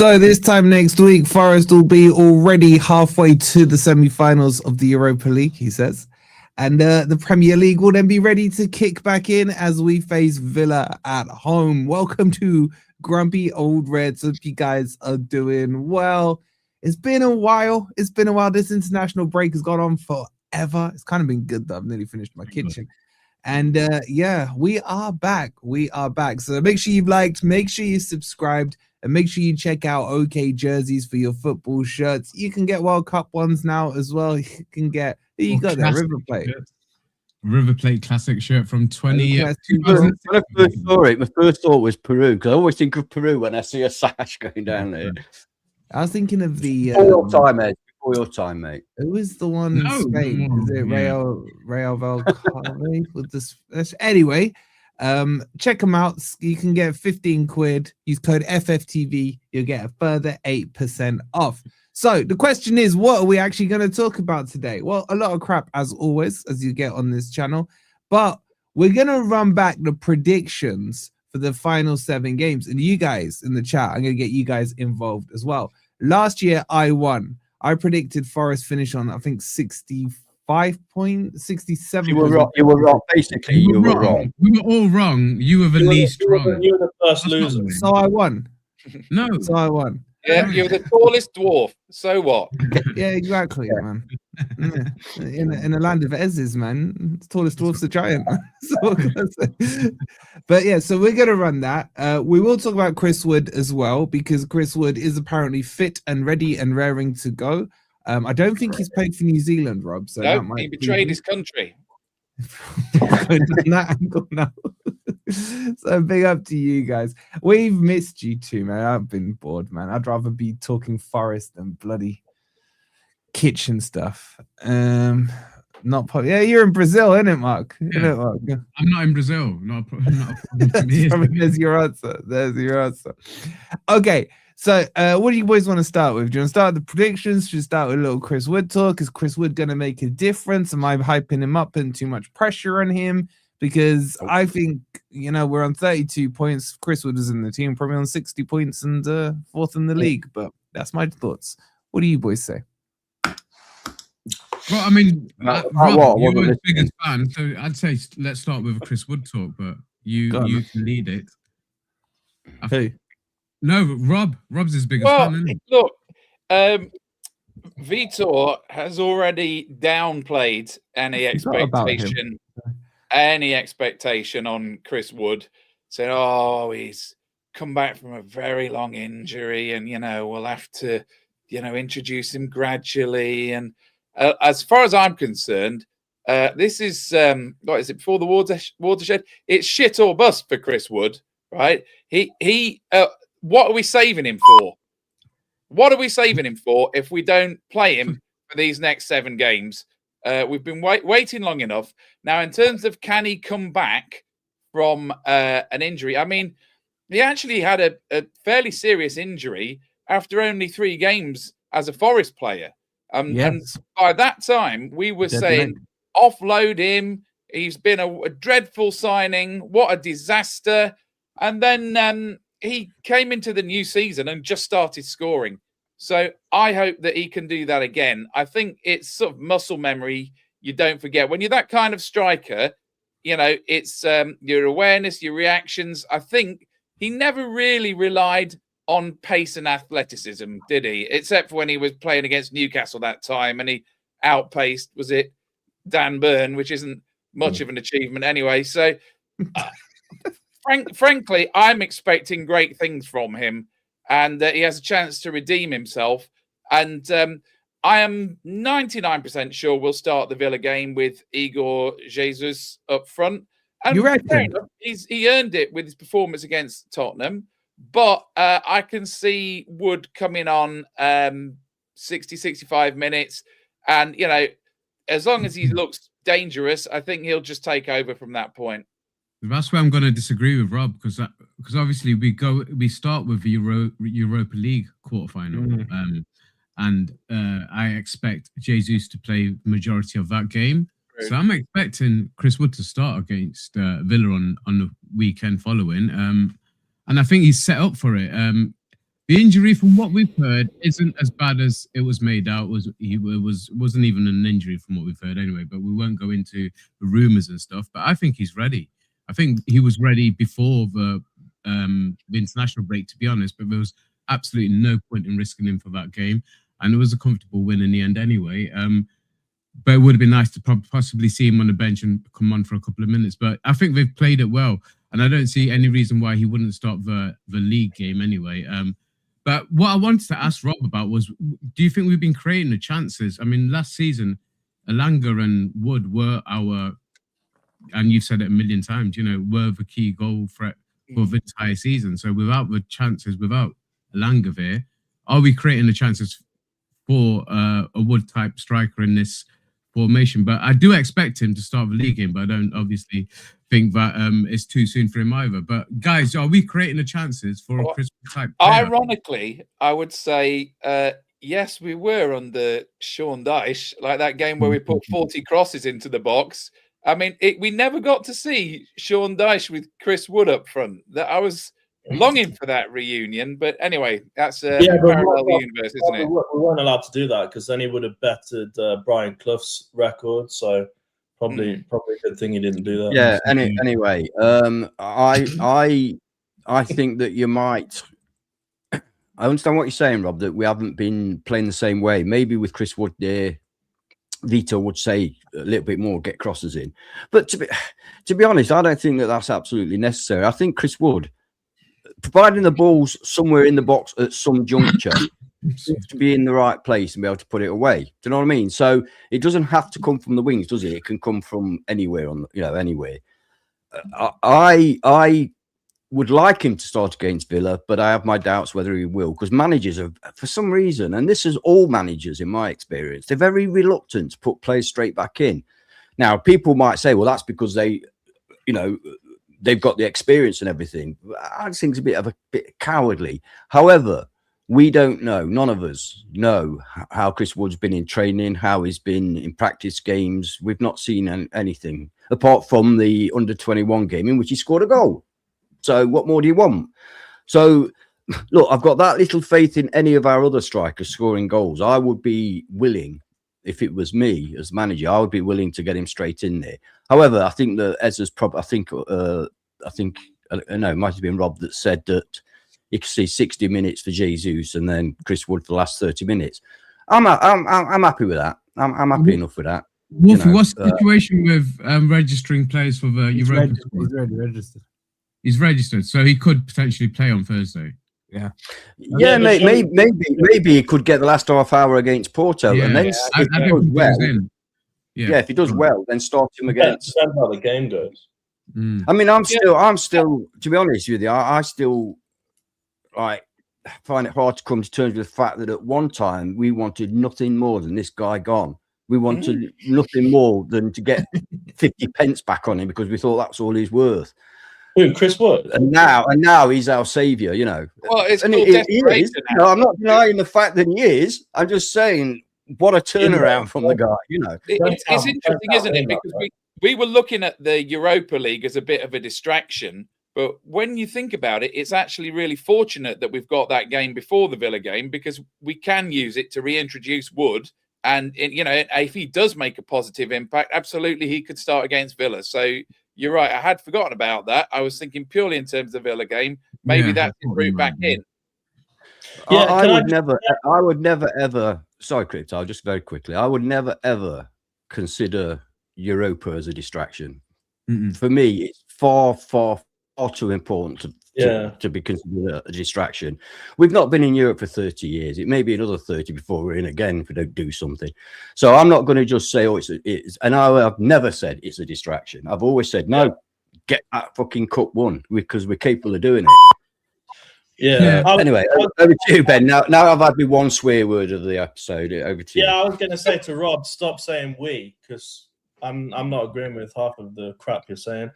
So this time next week, Forest will be already halfway to the semi-finals of the Europa League, he says. And the Premier League will then be ready to kick back in as we face Villa at home. Welcome to Grumpy Old Reds. Hope you guys are doing well. It's been a while. This international break has gone on forever. It's kind of been good though. I've nearly finished my kitchen. And yeah, we are back. So make sure you've liked, make sure you subscribed, and make sure you check out OK Jerseys for your football shirts. You can get World Cup ones now as well. You can get, you got that River Plate classic shirt from 20. When I first saw it, my first thought was Peru, because I always think of Peru when I see a sash going down there. I was thinking of the before your time, mate. Who was the one in Spain? Is it Real Valcarce with this? Anyway, check them out. You can get 15 quid. Use code FFTV. You'll get a further 8% off. So the question is, what are we actually going to talk about today? Well, a lot of crap as always, as you get on this channel, but we're going to run back the predictions for the final 7 games. And you guys in the chat, I'm going to get you guys involved as well. Last year, I won. I predicted Forest finish on, I think, 65 points, 67. You were wrong. Basically, you were wrong. We were all wrong. You were the least wrong. You were the first loser. So I won. No. So I won. Yeah, you're the tallest dwarf. So what? Yeah, exactly, man. Yeah. In the land of Ezes, man, the tallest dwarf's a giant. But yeah, so we're gonna run that. We will talk about Chris Wood as well, because Chris Wood is apparently fit and ready and raring to go. I don't think he's played for New Zealand, Rob. So no, he betrayed his country. That angle now. So big up to you guys. We've missed you too, man. I've been bored, man. I'd rather be talking Forest than bloody kitchen stuff. Yeah, you're in Brazil, isn't it, Mark? Yeah. Isn't it, Mark? I'm not in Brazil. Not a problem to me. There's your answer. Okay. So, what do you boys want to start with? Do you want to start with the predictions? Should we start with a little Chris Wood talk? Is Chris Wood going to make a difference? Am I hyping him up, putting too much pressure on him? Because I think, we're on 32 points. Chris Wood is in the team, probably on 60 points and 4th in the league. But that's my thoughts. What do you boys say? Well, I mean, Rob, you're his biggest fan, so I'd say let's start with a Chris Wood talk, but you can lead it. Who? No, Rob's his biggest fan, isn't he? Look, Vitor has already downplayed any expectation on Chris Wood, said, he's come back from a very long injury and, we'll have to, introduce him gradually. And as far as I'm concerned, this is, what is it, before the watershed? It's shit or bust for Chris Wood, right? What are we saving him for? What are we saving him for if we don't play him for these next 7 games? We've been waiting long enough. Now, in terms of can he come back from an injury, I mean, he actually had a fairly serious injury after only 3 games as a Forest player. Yes. And by that time, we were saying, offload him. He's been a dreadful signing. What a disaster. And then he came into the new season and just started scoring. So I hope that he can do that again. I think it's sort of muscle memory. You don't forget when you're that kind of striker, it's your awareness, your reactions. I think he never really relied on pace and athleticism, did he? Except for when he was playing against Newcastle that time and he outpaced, was it Dan Burn, which isn't much of an achievement anyway. So frankly, I'm expecting great things from him, and he has a chance to redeem himself. And I am 99% sure we'll start the Villa game with Igor Jesus up front. And you reckon? He earned it with his performance against Tottenham, but I can see Wood coming on 60, 65 minutes. And, as long as he looks dangerous, I think he'll just take over from that point. That's where I'm going to disagree with Rob, because obviously we start with the Europa League Quarter-Final, and I expect Jesus to play majority of that game. Great. So I'm expecting Chris Wood to start against Villa on the weekend following, and I think he's set up for it. The injury, from what we've heard, isn't as bad as it was made out. Wasn't even an injury from what we've heard anyway. But we won't go into the rumors and stuff. But I think he's ready. I think he was ready before the international break, to be honest. But there was absolutely no point in risking him for that game, and it was a comfortable win in the end anyway. But it would have been nice to possibly see him on the bench and come on for a couple of minutes. But I think they've played it well, and I don't see any reason why he wouldn't start the league game anyway. But what I wanted to ask Rob about was, do you think we've been creating the chances? I mean, last season, Elanga and Wood were our, and you've said it a million times, were the key goal threat for the entire season. So without the chances, without Elanga there, are we creating the chances for a Wood-type striker in this formation? But I do expect him to start the league game, but I don't obviously think that it's too soon for him either. But guys, are we creating the chances for a Chris type player? Ironically, I would say yes, we were under Sean Dyche, like that game where we put 40 crosses into the box. I mean, we never got to see Sean Dyche with Chris Wood up front. That I was longing for that reunion, but anyway, that's a parallel universe, isn't it? We weren't allowed to do that because then he would have bettered Brian Clough's record. So probably a good thing he didn't do that. Yeah. Anyway, I think that you might. I understand what you're saying, Rob. That we haven't been playing the same way. Maybe with Chris Wood there, Vito would say a little bit more, get crosses in. But to be honest, I don't think that that's absolutely necessary. I think Chris Wood, providing the ball's somewhere in the box at some juncture, seems to be in the right place and be able to put it away. Do you know what I mean? So it doesn't have to come from the wings, does it? It can come from anywhere anywhere. I would like him to start against Villa, but I have my doubts whether he will, because managers are, for some reason, and this is all managers in my experience, they're very reluctant to put players straight back in. Now, people might say, well, that's because they've got the experience and everything. I just think it's a bit cowardly. However, we don't know. None of us know how Chris Wood's been in training, how he's been in practice games. We've not seen anything apart from the under-21 game in which he scored a goal. So what more do you want? So, look, I've got that little faith in any of our other strikers scoring goals. I would be willing, if it was me as manager, I would be willing to get him straight in there. However, I think that Ezra's probably, it might have been Rob that said that you could see 60 minutes for Jesus and then Chris Wood for the last 30 minutes. I'm happy with that. I'm happy enough with that. Wolfie, what's the situation with registering players for the Europa? He's already registered. He's registered, so he could potentially play on Thursday. Yeah, maybe he could get the last half hour against Porto, and then if he does well, then start him against. Depends how the game goes. I mean, I'm still, to be honest with you, I still find it hard to come to terms with the fact that at one time we wanted nothing more than this guy gone. We wanted nothing more than to get 50 pence back on him because we thought that's all he's worth. Who, Chris Wood? And now he's our saviour, Well, it's and called desperation. I'm not denying the fact that he is. I'm just saying, what a turnaround from the guy, It's interesting, isn't it? Because we were looking at the Europa League as a bit of a distraction. But when you think about it, it's actually really fortunate that we've got that game before the Villa game, because we can use it to reintroduce Wood. And, if he does make a positive impact, absolutely he could start against Villa. So you're right. I had forgotten about that. I was thinking purely in terms of the Villa game. Maybe that's his route back in. Yeah, I would never, ever. Sorry, Crypto, just very quickly. I would never, ever consider Europa as a distraction. For me, it's far, far, far too important to be considered a distraction. We've not been in Europe for 30 years. It may be another 30 before we're in again if we don't do something. So I'm not going to just say, it's and I've never said it's a distraction. I've always said, no, get that fucking cup won because we're capable of doing it. Yeah. Anyway, over to you, Ben. Now I've had me one swear word of the episode. Over to you. Yeah, I was going to say to Rob, stop saying we, because I'm not agreeing with half of the crap you're saying.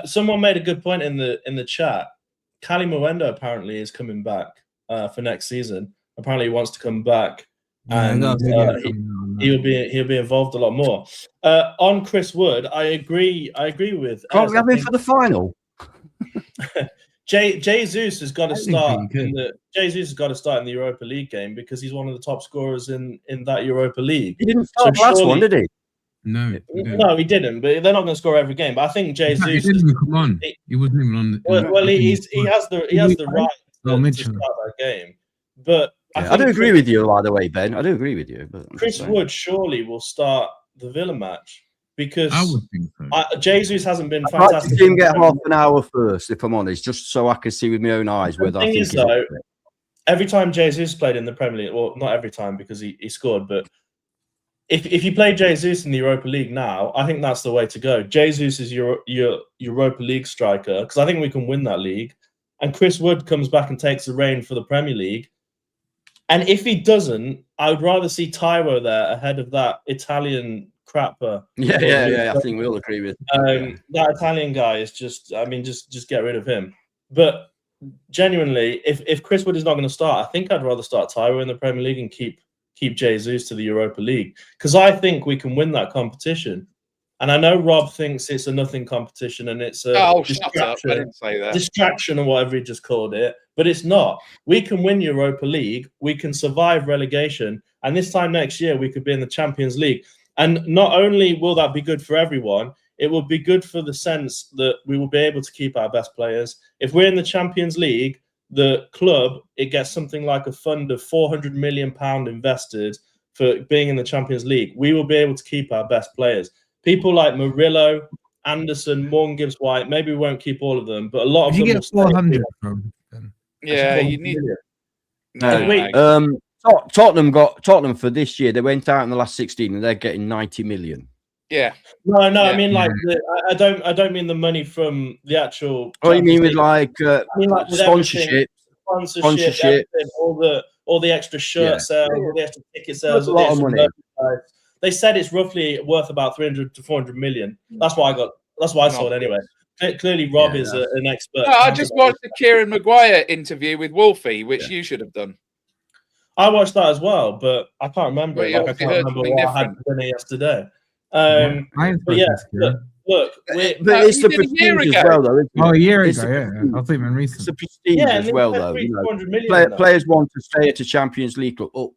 Someone made a good point in the chat. Cali Mwendo apparently is coming back for next season. Apparently, he wants to come back, and he'll be involved a lot more. On Chris Wood, I agree with. Can't we have him for the final? Jesus has got to I think start he could. in the Jesus has got to start in the Europa League game because he's one of the top scorers in that Europa League. He didn't start the last one, did he? No, he didn't. No, he didn't. But they're not going to score every game. But I think In fact, he Jesus. didn't even come on. He wasn't even on. Well, he has the right Oh, to Mitchell. start that game. But I do agree with you, by the way, Ben. I do agree with you. But I'm just Chris saying. Wood surely will start the Villa match because I would think so. Jesus hasn't been I'd like to fantastic. see him get half an hour first, if I'm honest, just so I can see with my own eyes whether I thing think is, he's up though, for it. every time Jesus played in the Premier League, well, not every time because he scored, but if you play Jesus in the Europa League now, I think that's the way to go. Jesus is your Europa League striker because I think we can win that league. And Chris Wood comes back and takes the reign for the Premier League. And if he doesn't, I would rather see Taiwo there ahead of that Italian crapper. Yeah. I think we all agree with that Italian guy is just get rid of him. But genuinely, if Chris Wood is not going to start, I think I'd rather start Taiwo in the Premier League and keep Jesus to the Europa League because I think we can win that competition. And I know Rob thinks it's a nothing competition and it's a shut up! I didn't say that. Distraction or whatever he just called it, but it's not. We can win Europa League, we can survive relegation, and this time next year we could be in the Champions League. And not only will that be good for everyone, it will be good for the sense that we will be able to keep our best players. If we're in the Champions League, the club, it gets something like a fund of £400 million invested for being in the Champions League. We will be able to keep our best players. People like Murillo, Anderson, Morgan Gibbs-White, maybe we won't keep all of them, but a lot of Did you them get 400 from? Yeah, you need. Tottenham for this year. They went out in the last 16 and they're getting 90 million. Yeah. No, Yeah. I mean like I don't mean the money from the actual. Oh, you mean with like I mean, like with sponsorship? sponsorship, everything, all the extra shirt sales, all the extra ticket sales, That's a lot of money. They said it's roughly worth about 300 to 400 million. That's what I got. That's what I saw it anyway. Clearly, Rob is an expert. No, I just watched the Kieran Maguire interview with Wolfie, which you should have done. I watched that as well, but I can't remember. Well, it. you Like, I obviously can't heard remember something what I had different. for dinner yesterday. But yeah, look, But it's you the did a year prestige as ago. well, though. Isn't it? Oh, a year It's ago, the yeah. prestige. I think even It's recent. the prestige as well, though. You know, 400 million. players want to stay at a Champions League club. Oh,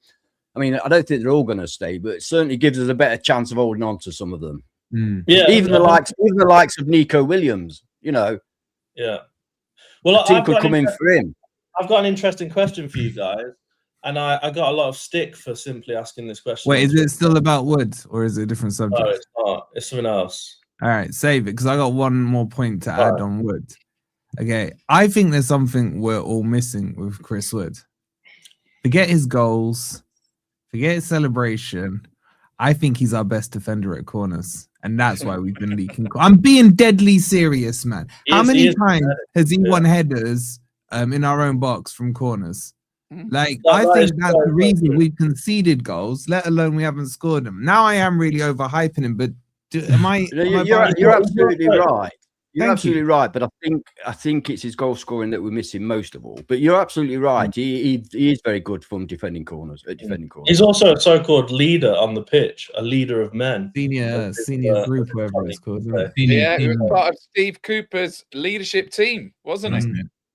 I mean, I don't think they're all going to stay, but it certainly gives us a better chance of holding on to some of them. Yeah, Even the likes of Nico Williams. You know, yeah. Well, a team could come in for him. I've got an interesting question for you guys, and I got a lot of stick for simply asking this question. Wait, is it still about Wood or is it a different subject? No, it's not. It's something else. All right, save it because I got one more point to add on Wood. Okay, I think there's something we're all missing with Chris Wood. Forget his goals, forget his celebration. I think he's our best defender at corners, and that's why we've been leaking. I'm being deadly serious, man. How many times has he won headers in our own box from corners? Like, I think that's the reason we've conceded goals, let alone we haven't scored them. Now I am really overhyping him, but You're absolutely right. You're Thank absolutely you. right, but I think it's his goal scoring that we're missing most of all. But you're absolutely right. He is very good from defending corners. He's also a so-called leader on the pitch, a leader of men. Senior group, whatever it's called. Isn't it? Yeah, he was part of Steve Cooper's leadership team, wasn't he?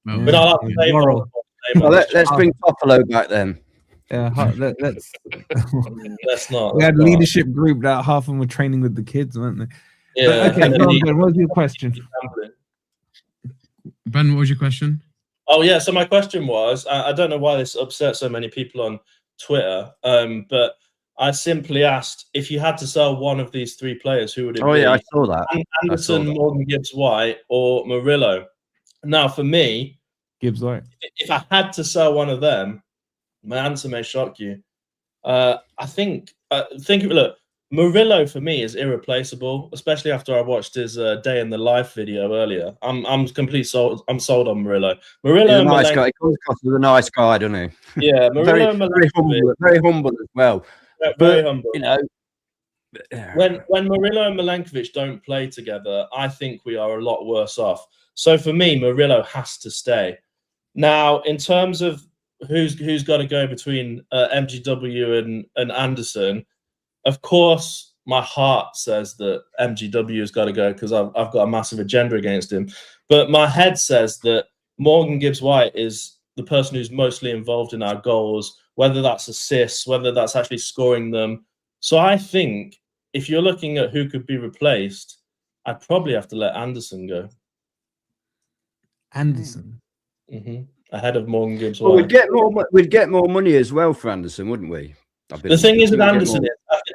Yeah. We're not allowed to say Moral. Well, let's bring Toffolo back then. Yeah, let's. Let's not. We had a leadership group that half of them were training with the kids, weren't they? Yeah. But, okay, go on, Ben, what was your question? Ben, what was your question? Oh yeah. So my question was, I don't know why this upset so many people on Twitter, but I simply asked if you had to sell one of these three players, who would it be? Oh yeah, I saw that. Anderson, Morgan Gibbs-White, or Murillo. Now, for me, Gibbs-White. if I had to sell one of them, my answer may shock you. I think look, Murillo for me is irreplaceable, especially after I watched his day in the life video earlier. I'm completely sold. I'm sold on Murillo. Murillo, He's a nice guy. He comes across as a nice guy, doesn't he? Yeah, Murillo, very humble as well. Very humble. You know, when Murillo and Milenkovic don't play together, I think we are a lot worse off. So for me, Murillo has to stay. Now, in terms of who's got to go between MGW and Anderson, of course, my heart says that MGW has got to go because I've got a massive agenda against him. But my head says that Morgan Gibbs-White is the person who's mostly involved in our goals, whether that's assists, whether that's actually scoring them. So I think if you're looking at who could be replaced, I'd probably have to let Anderson go. Anderson. Ahead of Morgan Gibbs-White. Well, we'd get more money as well for Anderson, wouldn't we? The thing is with Anderson,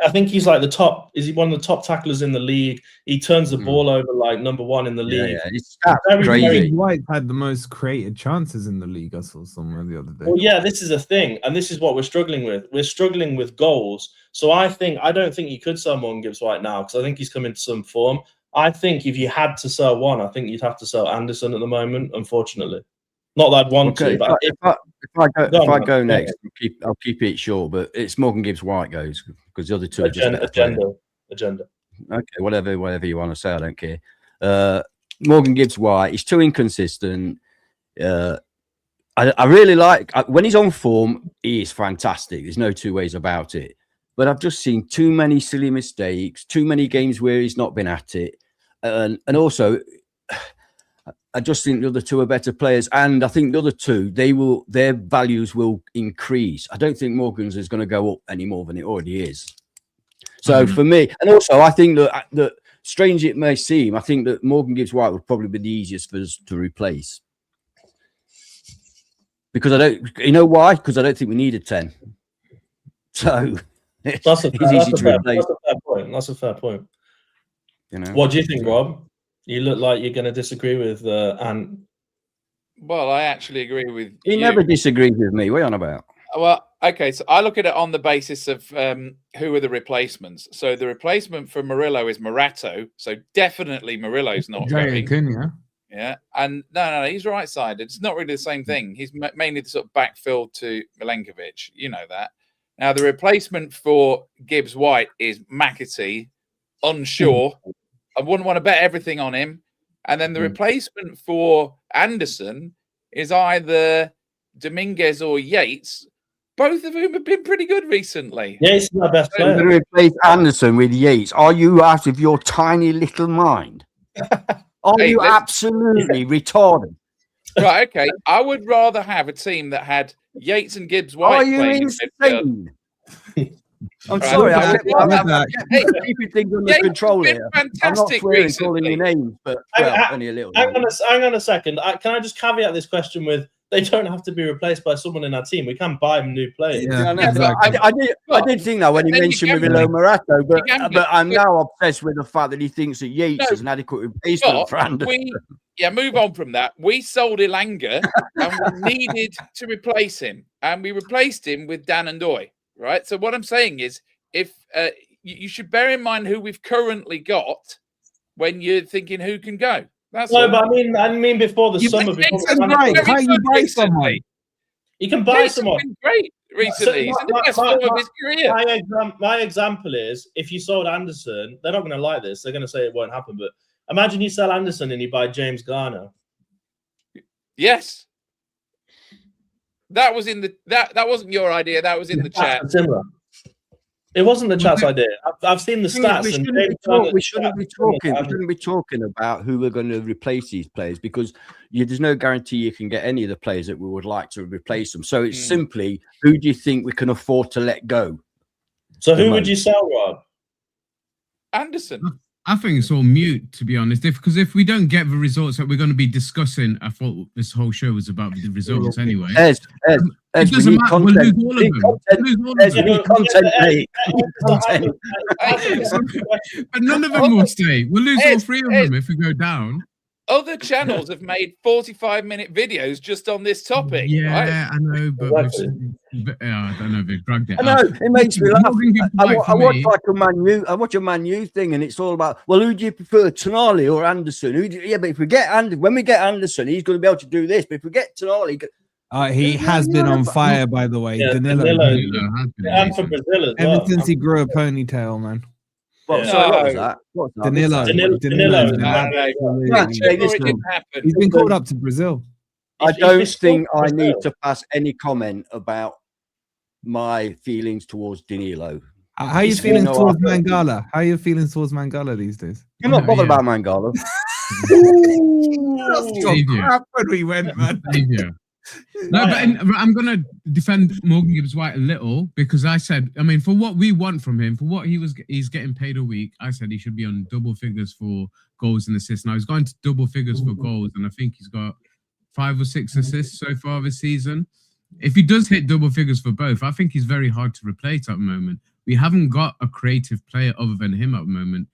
I think he's like the top. Is he one of the top tacklers in the league? He turns the ball over like number one in the league. Yeah, it's crazy. White had the most created chances in the league. I saw somewhere the other day. Well, yeah, this is a thing, and this is what we're struggling with. We're struggling with goals. So I don't think you could sell Morgan Gibbs-White now because I think he's come into some form. I think if you had to sell one, I think you'd have to sell Anderson at the moment. Unfortunately, not that I'd want to. But if I go next, I'll keep it short. But it's Morgan Gibbs-White goes because the other two are just agenda. Okay, whatever you want to say, I don't care. Morgan Gibbs-White, he's too inconsistent. I really like when he's on form. He is fantastic. There's no two ways about it. But I've just seen too many silly mistakes, too many games where he's not been at it, and also. I just think the other two are better players, and I think the other two, their values will increase. I don't think Morgan's is going to go up any more than it already is. So for me, and also I think that strange it may seem, I think that Morgan Gibbs-White would probably be the easiest for us to replace. Because you know why? Because I don't think we needed 10. So that's a fair point. You know, what do you think, Rob? You look like you're going to disagree with Ant. Well, I actually agree with He you. never disagrees with me. What are you on about? Well, okay, so I look at it on the basis of who are the replacements. So the replacement for Murillo is Morato. So definitely Murillo's not going. Yeah, and no, he's right-sided. It's not really the same thing. He's mainly the sort of backfill to Milenkovic. You know that. Now, the replacement for Gibbs-White is McAtee, unsure. I wouldn't want to bet everything on him. And then the replacement for Anderson is either Dominguez or Yates, both of whom have been pretty good recently. Yates is my best player. You're going to replace Anderson with Yates. Are you out of your tiny little mind? Are you absolutely retarded? Right, okay. I would rather have a team that had Yates and Gibbs-White. Are you insane? I'm sorry. I'm keeping things under control here. Fantastic. I'm not calling you names, but only a little. Hang on a second. Can I just caveat this question with they don't have to be replaced by someone in our team. We can buy them new players. Yeah, exactly. I did think that when he mentioned Murillo Morato, but I'm now obsessed with the fact that he thinks that Yates is an adequate replacement for Anderson. Move on from that. We sold Ilanga and we needed to replace him, and we replaced him with Dan and Doy. Right. So what I'm saying is, if you should bear in mind who we've currently got when you're thinking who can go. That's but I mean before the summer. How you buy someone? You can buy someone. Great recently. He's in the best form of his career. My example is, if you sold Anderson, they're not going to like this. They're going to say it won't happen. But imagine you sell Anderson and you buy James Garner. Yes. That was in the that wasn't your idea. That was in the chat. Similar. It wasn't the chat's idea. I've seen the stats. We shouldn't be talking about who we're going to replace these players because there's no guarantee you can get any of the players that we would like to replace them. So it's simply who do you think we can afford to let go? So who would you sell, Rob? Anderson. I think it's all mute, to be honest. Because if we don't get the results that we're going to be discussing, I thought this whole show was about the results anyway. It doesn't matter. We'll lose all of them. But none of them will stay. We'll lose all three of them if we go down. Other channels have made 45-minute videos just on this topic. Yeah, right? I know, but I don't know. They've dragged it. I know it makes me laugh. I watch a Man U thing, and it's all about. Well, who do you prefer, Tonali or Anderson? But if we get when we get Anderson, he's going to be able to do this. But if we get Tonali, he has been on fire, by the way. Yeah, Danilo and for Brazil as well. Ever since he grew a ponytail, man. What was that? Danilo. He's been called up to Brazil. I don't think I need to pass any comment about my feelings towards Danilo. How are you feeling towards Mangala? How are you feeling towards Mangala these days? I'm not bothered about Mangala. Lost your Saviour. crap when we went, man. Saviour. No, but I'm going to defend Morgan Gibbs-White a little because I said, I mean, for what we want from him, for what he's getting paid a week, I said he should be on double figures for goals and assists. Now he's going to double figures for goals, and I think he's got 5 or 6 assists so far this season. If he does hit double figures for both, I think he's very hard to replace at the moment. We haven't got a creative player other than him at the moment.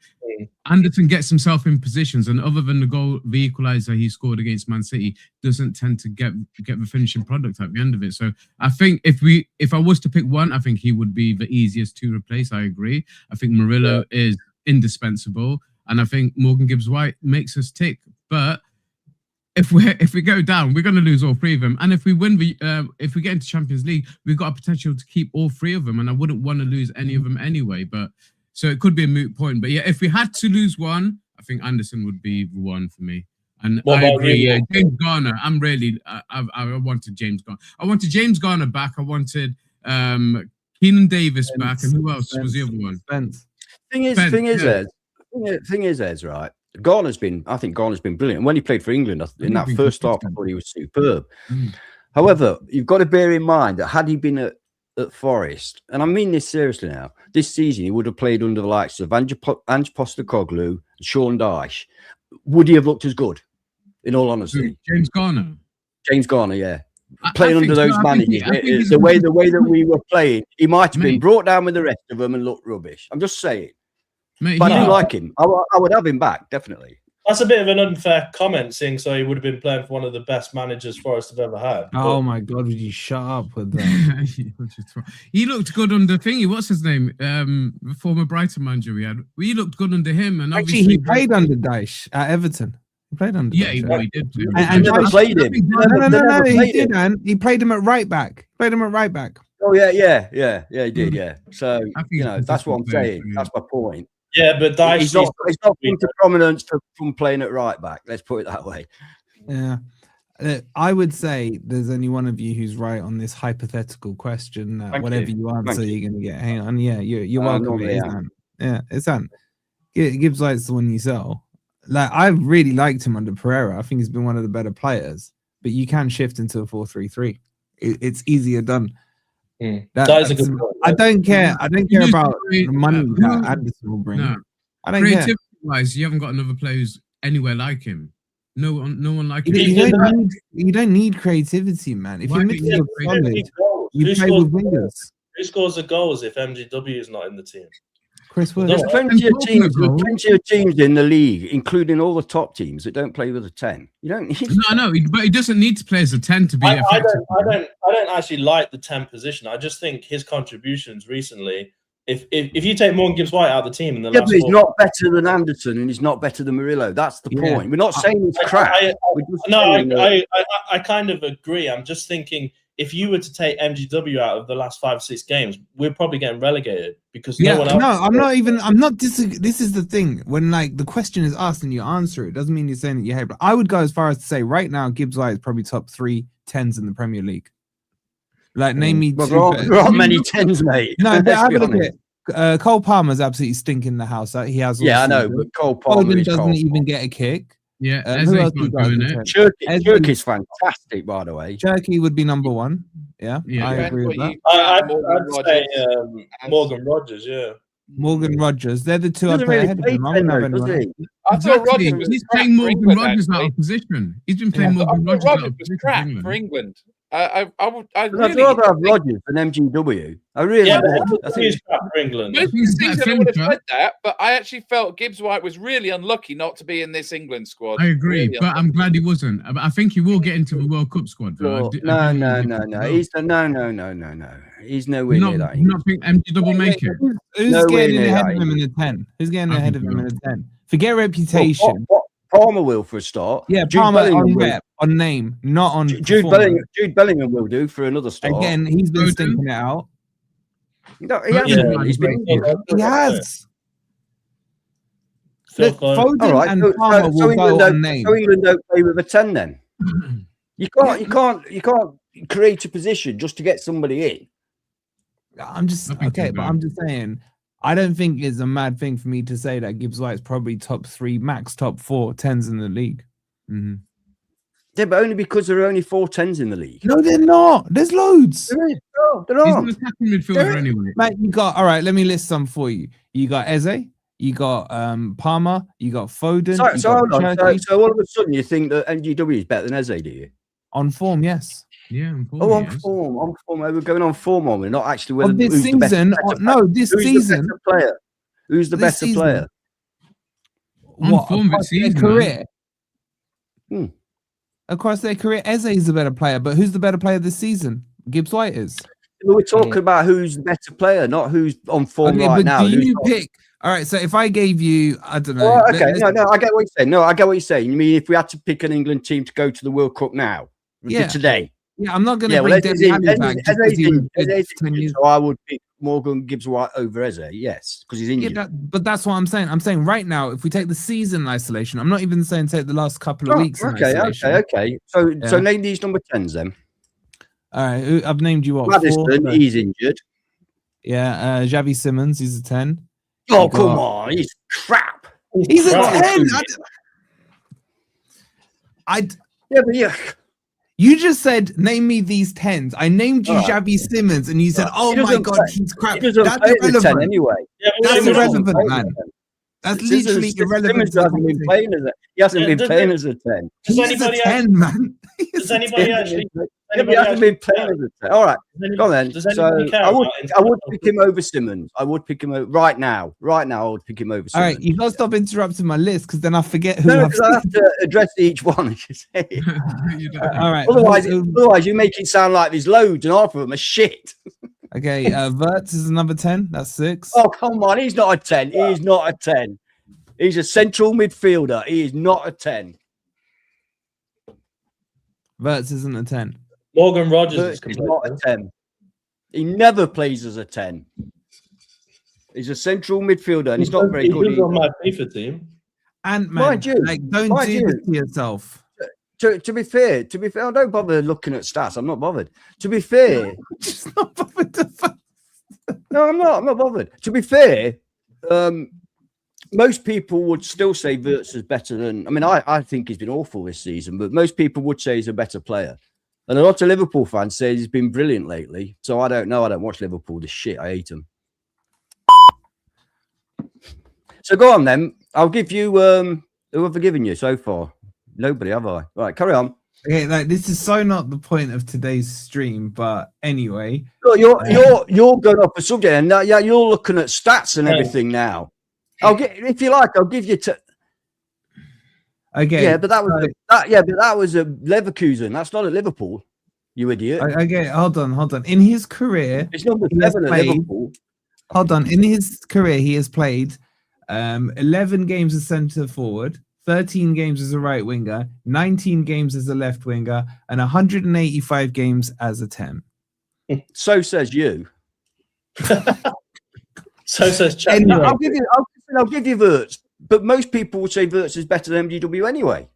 Anderson gets himself in positions, and other than the goal, the equaliser he scored against Man City, doesn't tend to get the finishing product at the end of it. So I think if I was to pick one, I think he would be the easiest to replace. I agree. I think Murillo is indispensable, and I think Morgan Gibbs-White makes us tick. But if we go down, we're going to lose all 3 of them. And if we win if we get into Champions League, we've got a potential to keep all 3 of them, and I wouldn't want to lose any of them anyway. But so it could be a moot point. But yeah, if we had to lose one, I think Anderson would be the one for me. And I agree. Yeah, James Garner. I wanted James Garner. I wanted James Garner back. I wanted Keenan Davis back, and who else was the other one? Spence. Thing is, Ed, right? I think Garner's been brilliant. When he played for England in that first half, I thought he was superb. However, you've got to bear in mind that had he been at Forest, and I mean this seriously now, this season he would have played under the likes of Ange Postecoglou, Sean Dyche. Would he have looked as good? In all honesty, James Garner, yeah. Playing under those managers, the way that we were playing, he might have been brought down with the rest of them and looked rubbish. I'm just saying. Mate, but I do like him. I would have him back, definitely. That's a bit of an unfair comment, seeing so he would have been playing for one of the best managers Forest have ever had. Oh my God, would you shut up with that? He looked good under thingy. What's his name? The former Brighton manager we had. He looked good under him. And actually, he played under Dyche at Everton. He played under Dyche. He did. And never played him. No, he did, man. He played him at right back. Oh, yeah, he did, yeah. So, that's what I'm saying. That's my point. Yeah, but Dyche, he's not come to prominence from playing at right back. Let's put it that way. Yeah, I would say there's only one of you who's right on this hypothetical question. Whatever you answer, you're going to get. Hang on, yeah, you're welcome. It's Ant. Gibbs-White's the one you sell. Like, I really liked him under Pereira. I think he's been one of the better players. But you can shift into a 4-3-3. It's easier done. That is a good point. I don't care. I don't care about the money that Anderson will bring. No. I don't care. Creativity-wise, you haven't got another player anywhere like him. No one like him. You don't need creativity, man. If you're mixing up solid, you play with wingers. Who scores the goals if MGW is not in the team? Chris Wood. There's plenty of teams in the league, including all the top teams, that don't play with a 10. You don't need. No, but he doesn't need to play as a 10 to be effective. I don't actually like the 10 position. I just think his contributions recently. If you take Morgan Gibbs-White out of the team in the last, but he's not better than Anderson and he's not better than Murillo. That's the point. We're not saying he's crap. I kind of agree. I'm just thinking, if you were to take MGW out of the last 5 or 6 games, we're probably getting relegated because no one else. No, I'm not disagreeing. This is the thing. When the question is asked and you answer it, doesn't mean you're saying that you hate. But I would go as far as to say right now, Gibbs-White is probably top 3 10s in the Premier League. Name me. Well, there aren't many 10s, mate. No, but have a look at it. Cole Palmer's absolutely stinking the house. He has. Yeah, I know, but Cole Palmer doesn't even get a kick. Yeah, who else Cherky's fantastic, by the way. Cherky would be number 1. Yeah, I agree with that. I'd say Morgan Rogers. Yeah, Morgan Rogers. They're the 2 I'd put ahead of him. I thought Rogers was he's playing Morgan Rogers out of position. He's been playing Morgan Rogers out of position crap for England. I'd rather have Rogers than MGW. I really would. I think he's crap for England. Most of the season I would have said that, but I actually felt Gibbs-White was really unlucky not to be in this England squad. I agree, but I'm glad he wasn't. I think he will get into the World Cup squad. No. He's nowhere near that. You not think MGW will make it? Who's getting ahead of him in the 10? Who's getting ahead of him in the 10? Forget reputation. Palmer will for a start. Yeah, Palmer on rep, on name, not on Jude Bellingham will do for another start. Again, he's been stinking it out. No, he hasn't. He has. Foden and Palmer will go on name. So England don't play with a 10 then. You can't create a position just to get somebody in. I'm just saying. I don't think it's a mad thing for me to say that Gibbs White's probably top 3, max top 4 10s in the league. Mm-hmm. Yeah, but only because there are only 4 10s in the league. No, they're not. There's loads. There is. No, there He's aren't. an attacking midfielder anyway. Mate, you got all right. Let me list some for you. You got Eze, you got Palmer, you got Foden. So, you hold got on. Cherky. So all of a sudden you think that NGW is better than Eze, do you? On form, yes. Yeah, I'm On form. On form. We're going on form on. We're not actually whether Of this who's the better season, no, this who's season. the better player? Who's the This better season. player? What form across this their season, career? man. Across their career, Eze is the better player, but who's the better player this season? Gibbs White is. We're talking about who's the better player, not who's on form Okay, right but now. do Who's you not- pick? All right, so if I gave you, I don't know. Oh, okay, no, I get what you're saying. No, I get what you're saying. You mean if we had to pick an England team to go to the World Cup now, Yeah. today? Yeah, I'm not going to Yeah, bring well, Dele Alli back just because he was good 10 years. so I would pick Morgan Gibbs White over Eze, yes, because he's Yeah, injured. but that's what I'm saying. I'm saying right now, if we take the season in isolation, I'm not even saying take the last couple of weeks. In isolation. Okay. So name these number 10s then. All right, I've named you what? Maddison, 4? he's injured. Yeah, Xavi Simmons, he's a 10. Oh, You come got- on, he's crap. He's a Right. 10. Yeah, but yeah. You just said name me these 10s. I named you All right. Xavi Simmons, and you said, "Oh He my doesn't God, play- he's crap." He doesn't That's play at the 10 irrelevant. anyway. Yeah, That's He doesn't irrelevant, play at man. the 10. That's Simmons- literally irrelevant. Simmons to the hasn't been conversation. playing as a. He hasn't Yeah, been does playing it- as a 10. Does He's a anybody 10, man. Does anybody actually? Yeah, but he hasn't been playing as a 10. All right, go on then. Does So anybody care I would about pick him over Simmons. I would pick him over right now. Right now, I would pick him over All Simmons. right, you gotta stop interrupting my list because then I forget who. No, I've because I have to address each one. As you say. All right. Otherwise, you make it sound like there's loads and half of them are shit. Okay, Verts is another 10. That's 6. Oh, come on. He's not a 10. He is not a 10. He's a central midfielder. He is not a 10. Verts isn't a 10. Morgan Rogers is He's completely. not a 10. He never plays as a 10. He's a central midfielder and he's not very good. He's on either. my FIFA team. And man, Mind you, like, don't mind do you. this to yourself. To be fair, I don't bother looking at stats. I'm not bothered. To be fair, Just not bothered to no, I'm not. I'm not bothered. To be fair, most people would still say Wirtz is better than. I mean, I think he's been awful this season, but most people would say he's a better player. And a lot of Liverpool fans say he's been brilliant lately. So I don't know. I don't watch Liverpool. This shit. I hate them. So go on then. I'll give you who have I given you so far? Nobody, have I? Right, carry on. Okay, like this is so not the point of today's stream, but anyway. Look, you're going off a subject, and yeah, you're looking at stats and everything now. If you like, I'll give you. Okay. Yeah, but that was a Leverkusen. That's not a Liverpool. You idiot. Okay, hold on. In his career, It's number he has 7 at played- Liverpool. hold on. In his career, he has played 11 games as centre forward, 13 games as a right winger, 19 games as a left winger, and 185 games as a 10. So says you. So says Chad. Anyway. I'll give you Wirtz, but most people would say Wirtz is better than MDW anyway.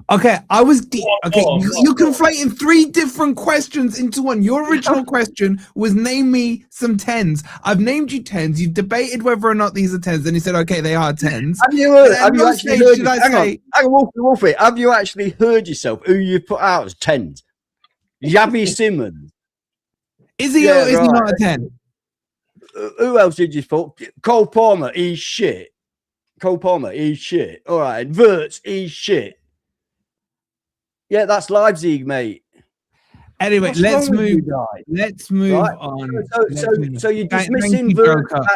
Okay, I was deep. Okay, Oh, you're conflating 3 different questions into one. Your original question was name me some 10s. I've named you 10s. You've debated whether or not these are 10s. And you said, okay, they are 10s. Have you actually heard? Hang on, Wolfie. Have you actually heard yourself? Who you put out as 10s? Xavi Simmons. Is he or is he not a 10? Who else did you put? Cole Palmer. He's shit. All right. Wirtz. He's shit. Yeah, that's Leipzig, mate. Anyway, What's let's wrong with move. you guys? Let's move Right. on. So you're Thank dismissing you, Wirtz. Joker.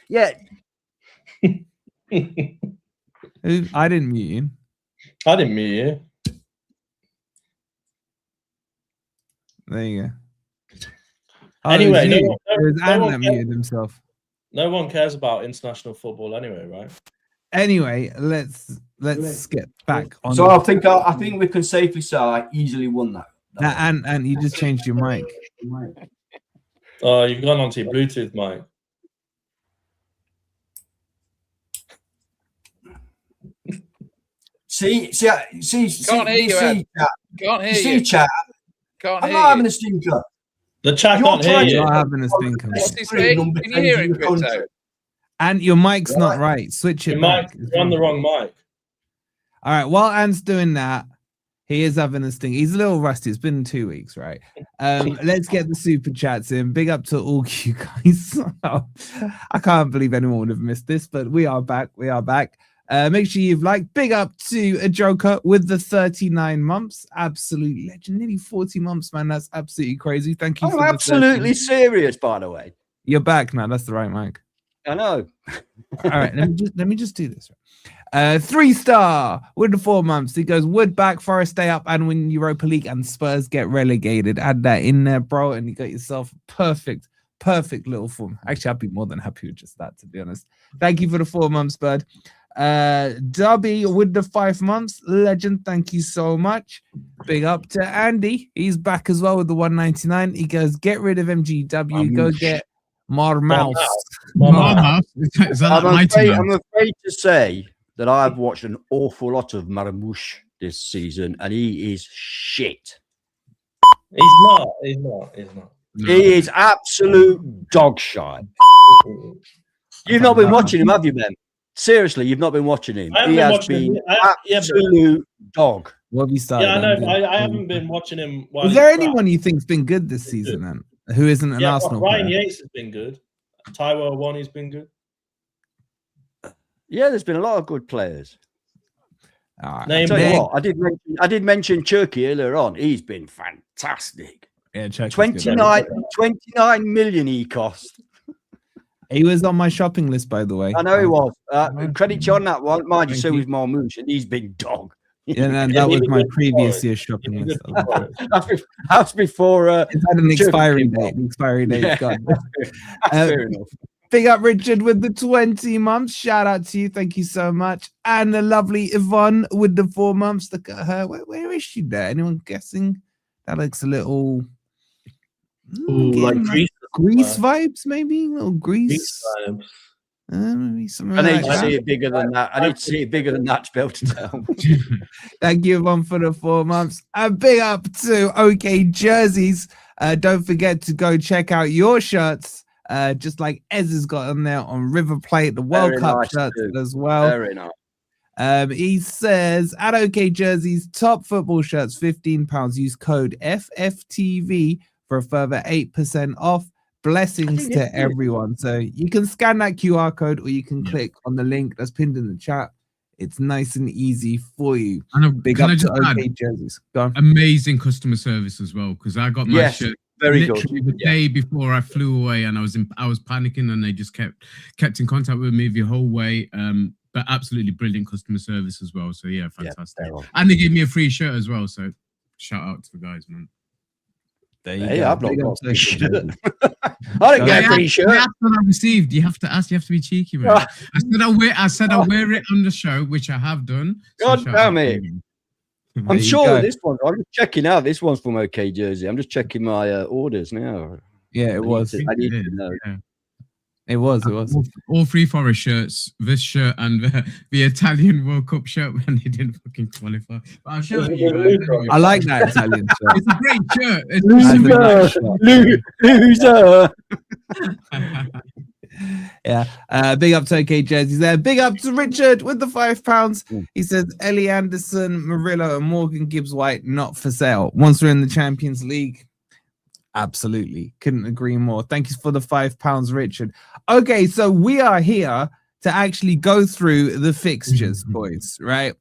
Yeah. I didn't mute you. I didn't meet you. There you go. Anyway, it was you. no It was one Ant that cares. muted himself. No one cares about international football anyway, right? Anyway, let's get back on. So I think we can safely say I easily won that. And you just changed your mic. Oh, you've gone onto your Bluetooth mic. See, Can't hear you, Ed. Can't hear you. chat. Can't I'm hear not having you. a steam truck. The chat You're can't hear trying you. You are having a stinker, What's mate. he saying? Can you hear him, Crypto? And your mic's not right. Switch You it might back. be on the wrong mic. All right. While Ant's doing that, he is having a stink. He's a little rusty. It's been 2 weeks, right? Let's get the super chats in. Big up to all you guys. I can't believe anyone would have missed this, but we are back. We are back. Make sure you've liked. Big up to a Joker with the 39 months. Absolute legend. Nearly 40 months, man. That's absolutely crazy. Thank you. I'm for the absolutely 13. serious, by the way. You're back now. That's the right mic. I know. All right. Let me just do this. 3-star with the 4 months. He goes, Wood back, Forest stay up and win Europa League, and Spurs get relegated. Add that in there, bro, and you got yourself perfect little form. Actually, I'd be more than happy with just that, to be honest. Thank you for the 4 months, bud. Dubby with the 5 months. Legend, thank you so much. Big up to Andy. He's back as well with the 199. He goes, get rid of MGW. Go get more mouse. Is that I'm afraid to say that I've watched an awful lot of Marmouche this season, and he is shit. He's not. No. He is absolute dog shit. You've not been watching him, have you, Ben? Seriously, you've not been watching him. He has been absolute dog. What have you started? Yeah, I know. I haven't been watching him. Is there anyone you think's been good this season, then? Who isn't an Arsenal Ryan player? Yates has been good. Taiwo Awoni's been good. Yeah, there's been a lot of good players. All right. I'll tell you what, I did mention Turkey earlier on. He's been fantastic. Yeah, 29 million he cost. He was on my shopping list, by the way. I know he was. Credit you on that one. Mind you, so was Marmouche, and he's been dog. Yeah, and that was my previous year's shopping list. That's before. It's had an expiry date. The expiry date's gone. Fair enough. Big up Richard with the 20 months. Shout out to you. Thank you so much. And the lovely Yvonne with the 4 months. Look at her. Where is she there? Anyone guessing? That looks a little like Greece vibes, maybe? Little Greece vibes. Maybe something I need like to that. see it bigger than that. I need to see it bigger than that to be able to tell. Thank you, Yvonne, for the 4 months. And big up to OK Jerseys. Don't forget to go check out your shirts. Just like Ez has got on there on River Plate, the World Very Cup nice shirts too. as well. Very nice. He says at OK Jerseys, top football shirts, £15. Use code FFTV for a further 8% off. Blessings to everyone. So you can scan that QR code or you can click on the link that's pinned in the chat. It's nice and easy for you. Big up to OK Jerseys. Go on. Amazing customer service as well, because I got my shirt very literally good. The day before I flew away, and I was panicking, and they just kept in contact with me the whole way. But absolutely brilliant customer service as well. So yeah, fantastic. And they gave me a free shirt as well. So shout out to the guys, man. Hey, I've not got a free shirt. I don't get a free shirt. That's what I received. You have to ask. You have to be cheeky, man. I said I'll wear it on the show, which I have done. God damn it! I'm sure this one. I'm just checking out. This one's from OK Jersey. I'm just checking my orders now. Yeah, it was. I need to know. Yeah. It was. All 3 Forest shirts, this shirt, and the Italian World Cup shirt when they didn't fucking qualify. But I'll show you guys. I like that Italian shirt. It's a great shirt. Loser. Yeah. Big up to OK Jerseys there. Big up to Richard with the £5. He says Ellie Anderson, Murillo, and Morgan Gibbs White not for sale. Once we're in the Champions League. Absolutely. Couldn't agree more. Thank you for the £5, Richard. Okay, so we are here to actually go through the fixtures, boys, right?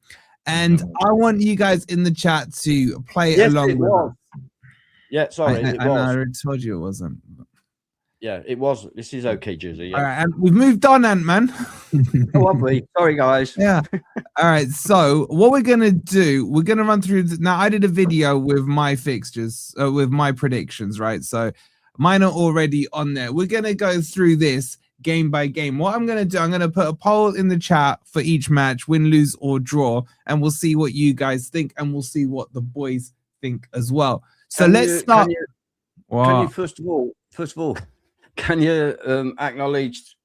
And I want you guys in the chat to play along with us. Yeah, sorry, it was. I already told you it wasn't. Yeah, it was. This is OK Jersey. Yeah. All right, and we've moved on, Ant-Man. Oh, have we? Sorry, guys. Yeah. All right. So what we're gonna do, we're gonna run through. Now, I did a video with my fixtures, with my predictions, right? So mine are already on there. We're gonna go through this game by game. What I'm gonna do, I'm gonna put a poll in the chat for each match, win, lose, or draw, and we'll see what you guys think, and we'll see what the boys think as well. So let's start. Can you first of all? Can you acknowledge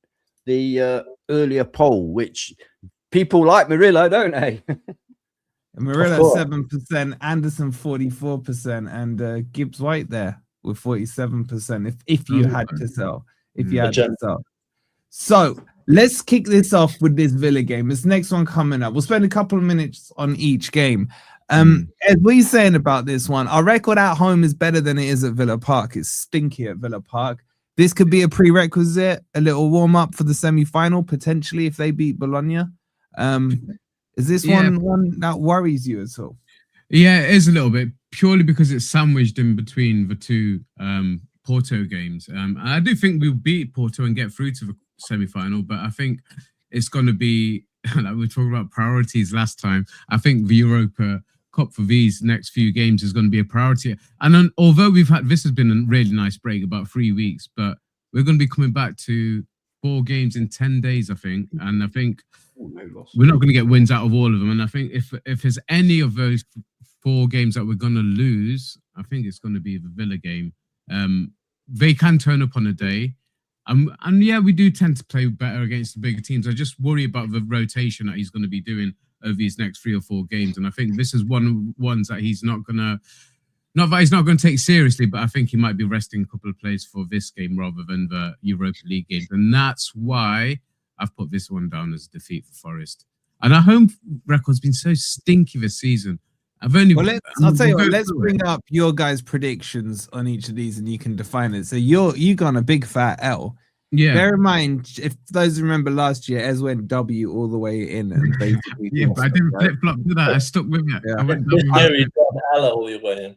the earlier poll, which people like Murillo, don't they? Murillo 7%, Anderson 44%, and Gibbs White there with 47%. If you had to sell, Agenda. So let's kick this off with this Villa game. This next one coming up. We'll spend a couple of minutes on each game. Ed, what are you saying about this one? Our record at home is better than it is at Villa Park. It's stinky at Villa Park. This could be a prerequisite, a little warm-up for the semi-final, potentially, if they beat Bologna. Is this one that worries you at all? Yeah, it is a little bit, purely because it's sandwiched in between the two Porto games. I do think we'll beat Porto and get through to the semi-final, but I think it's going to be, like we were talking about priorities last time, I think the Europa Cup for these next few games is going to be a priority. And although this has been a really nice break, about 3 weeks, but we're going to be coming back to 4 games in 10 days, I think. And I think we're not going to get wins out of all of them. And I think if there's any of those 4 games that we're going to lose, I think it's going to be the Villa game. They can turn up on a day. And yeah, we do tend to play better against the bigger teams. I just worry about the rotation that he's going to be doing over these next 3 or 4 games. And I think this is one of the ones that he's not going to take seriously, but I think he might be resting a couple of players for this game rather than the Europa League games. And that's why I've put this one down as a defeat for Forest. And our home record's been so stinky this season. I'll tell you what, let's bring up your guys' predictions on each of these and you can define it. So you got a big fat L. Yeah. Bear in mind, if those remember last year, Ez went W all the way in, and basically but I didn't flip flop to that. I stuck with it. Yeah. I went L all the way in.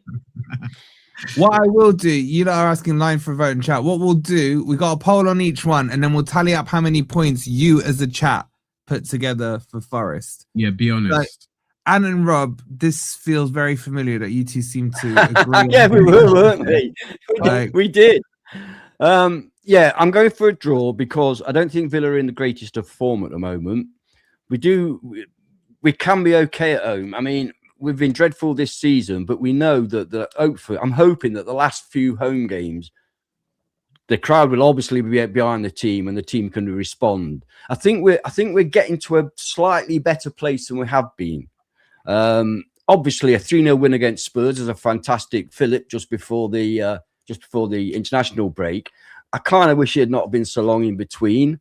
What I will do, you are asking line for vote in chat. What we'll do, we got a poll on each one, and then we'll tally up how many points you as a chat put together for Forest. Yeah, be honest. Like, Anne and Rob, this feels very familiar that you two seem to agree. Yeah, we were, weren't we? We did. Yeah, I'm going for a draw because I don't think Villa are in the greatest of form at the moment. We can be okay at home. I mean, we've been dreadful this season, but we know that I'm hoping that the last few home games, the crowd will obviously be behind the team and the team can respond. I think we're getting to a slightly better place than we have been. Obviously, a 3-0 win against Spurs is a fantastic fillip just before the international break. I kind of wish he had not been so long in between.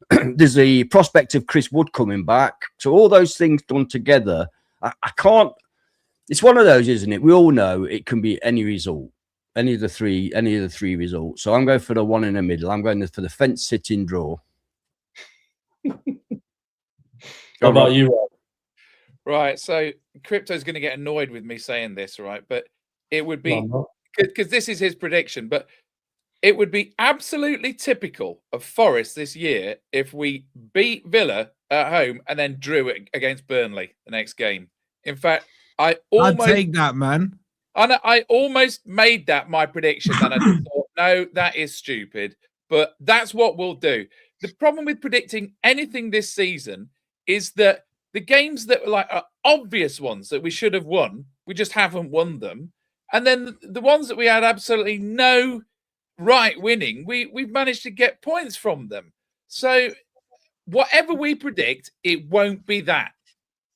There's the prospect of Chris Wood coming back. So all those things done together, I can't. It's one of those, isn't it? We all know it can be any result, any of the three results. So I'm going for the one in the middle. I'm going for the fence-sitting draw. How about you, Rob? Right. So Crypto's going to get annoyed with me saying this, right? But it would be because this is his prediction, but it would be absolutely typical of Forest this year if we beat Villa at home and then drew it against Burnley the next game. In fact, I'd take that, man. I almost made that my prediction, and I just thought, no, that is stupid. But that's what we'll do. The problem with predicting anything this season is that the games that are obvious ones that we should have won, we just haven't won them. And then the ones that we had absolutely no right winning, we've managed to get points from them. So whatever we predict, it won't be that.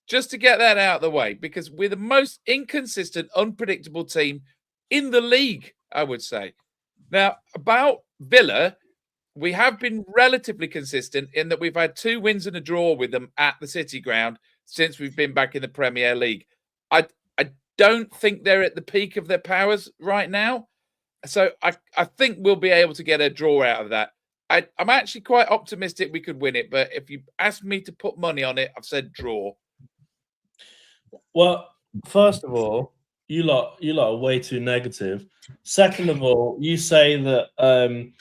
Just to get that out of the way, because we're the most inconsistent, unpredictable team in the league, I would say. Now, about Villa, we have been relatively consistent in that we've had 2 wins and a draw with them at the City Ground since we've been back in the Premier League. I don't think they're at the peak of their powers right now. So I think we'll be able to get a draw out of that. I'm actually quite optimistic we could win it, but if you ask me to put money on it, I've said draw. Well, first of all, you lot are way too negative. Second of all, you say that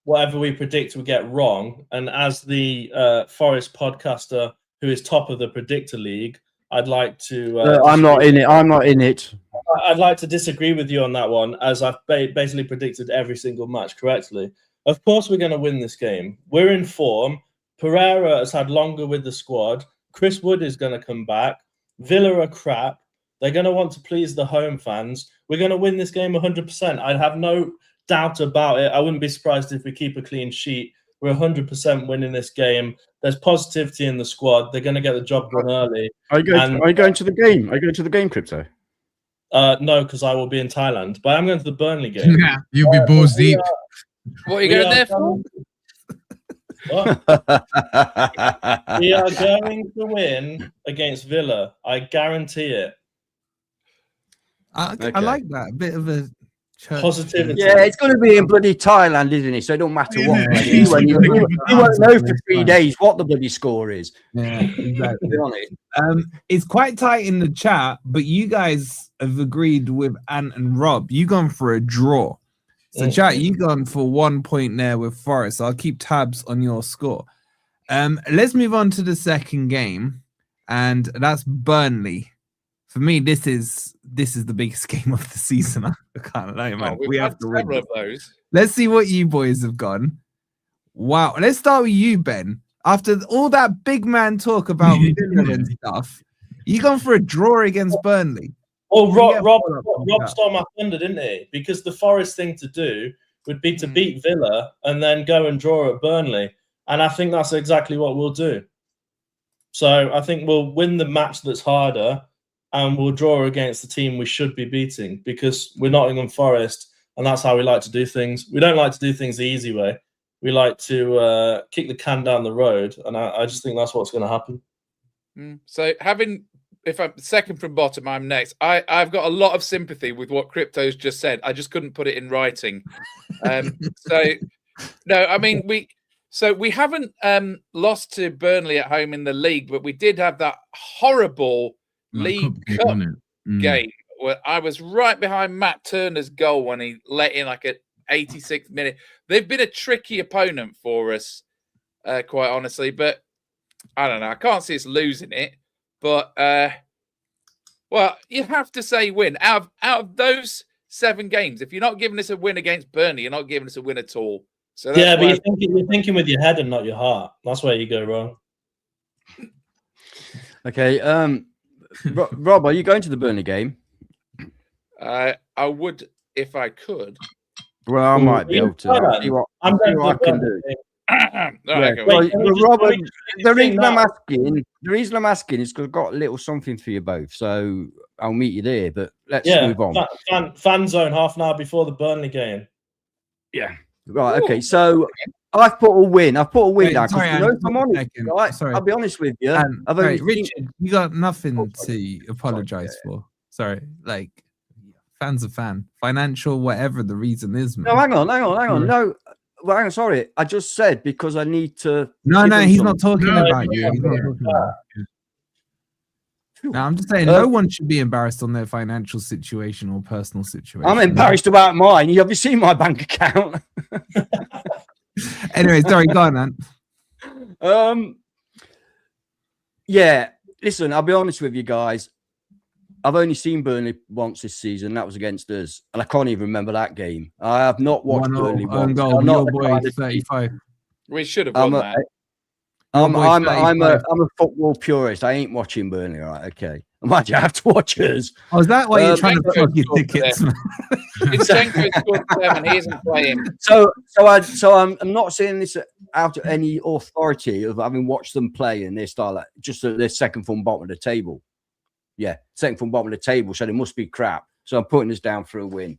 whatever we predict we get wrong. And as the Forest podcaster who is top of the Predictor League, I'd like to... I'm not in it. I'd like to disagree with you on that one, as I've basically predicted every single match correctly. Of course, we're going to win this game. We're in form. Pereira has had longer with the squad. Chris Wood is going to come back. Villa are crap. They're going to want to please the home fans. We're going to win this game 100%. I'd have no doubt about it. I wouldn't be surprised if we keep a clean sheet. We're 100% winning this game. There's positivity in the squad. They're going to get the job done early. Are you going to the game? Are you going to the game, Crypto? No, because I will be in Thailand. But I'm going to the Burnley game. Yeah, you'll be balls deep. What are you going there for? What? We are going to win against Villa. I guarantee it. I Okay. like that. A bit of a church. Positivity. Yeah, it's going to be in bloody Thailand, isn't it? So it don't matter what. Yeah. You won't know for 3 days what the bloody score is. Yeah, exactly. To be honest. It's quite tight in the chat, but you guys have agreed with Ant and Rob. You gone for a draw. So chat, you gone for 1 point there with Forest. I'll keep tabs on your score. Let's move on to the second game, and that's Burnley. For me, this is the biggest game of the season. I can't lie, man. We've We had have to win. several of those. Let's see what you boys have gone. Wow. Let's start with you, Ben. After all that big man talk about Villa and stuff, you gone for a draw against Burnley. Well, Rob stole my thunder, didn't he? Because the Forest thing to do would be to beat Villa and then go and draw at Burnley. And I think that's exactly what we'll do. So I think we'll win the match that's harder and we'll draw against the team we should be beating because we're Nottingham Forest and that's how we like to do things. We don't like to do things the easy way. We like to kick the can down the road. And I just think that's what's going to happen. So if I'm second from bottom, I'm next. I've got a lot of sympathy with what Crypto's just said. I just couldn't put it in writing. No, I mean, we haven't lost to Burnley at home in the league, but we did have that horrible League Cup game where I was right behind Matt Turner's goal when he let in like an 86th minute. They've been a tricky opponent for us, quite honestly, but I don't know. I can't see us losing it. But, well, you have to say win. Out of those 7 games, if you're not giving us a win against Burnley, you're not giving us a win at all. So yeah, but you're thinking with your head and not your heart. That's where you go wrong. Okay, Rob, are you going to the Burnley game? I would if I could. Well, I might be able to. See what I can do. Robert, the reason I'm asking is because I've got a little something for you both. So I'll meet you there. But let's move on. Fan zone half an hour before the Burnley game. Yeah. Right. Okay. So I've put a win. Down. Because if I'm honest, I'll be honest with you. Richard, you got nothing to apologize for. Sorry, like fan's a fan. Financial, whatever the reason is, man. No, hang on. No. Well, I'm sorry. I just said because I need to. No, he's not talking about you. He's not talking about you. No, I'm just saying no one should be embarrassed on their financial situation or personal situation. I'm embarrassed about mine. Have you seen my bank account? Anyway, sorry, go on, man. Yeah. Listen, I'll be honest with you guys. I've only seen Burnley once this season. That was against us, and I can't even remember that game. I have not watched Burnley once. Goal, your boy, 35. We should have won that. I'm a football purist. I ain't watching Burnley. All right, okay. I might have to watch us. Oh, is that why you're trying to plug your tickets? Zinchenko scored 7. He isn't playing. So I'm not saying this out of any authority of having watched them play in their style. Like just they're second from bottom of the table. Yeah, second from bottom of the table, so they must be crap. So I'm putting this down for a win.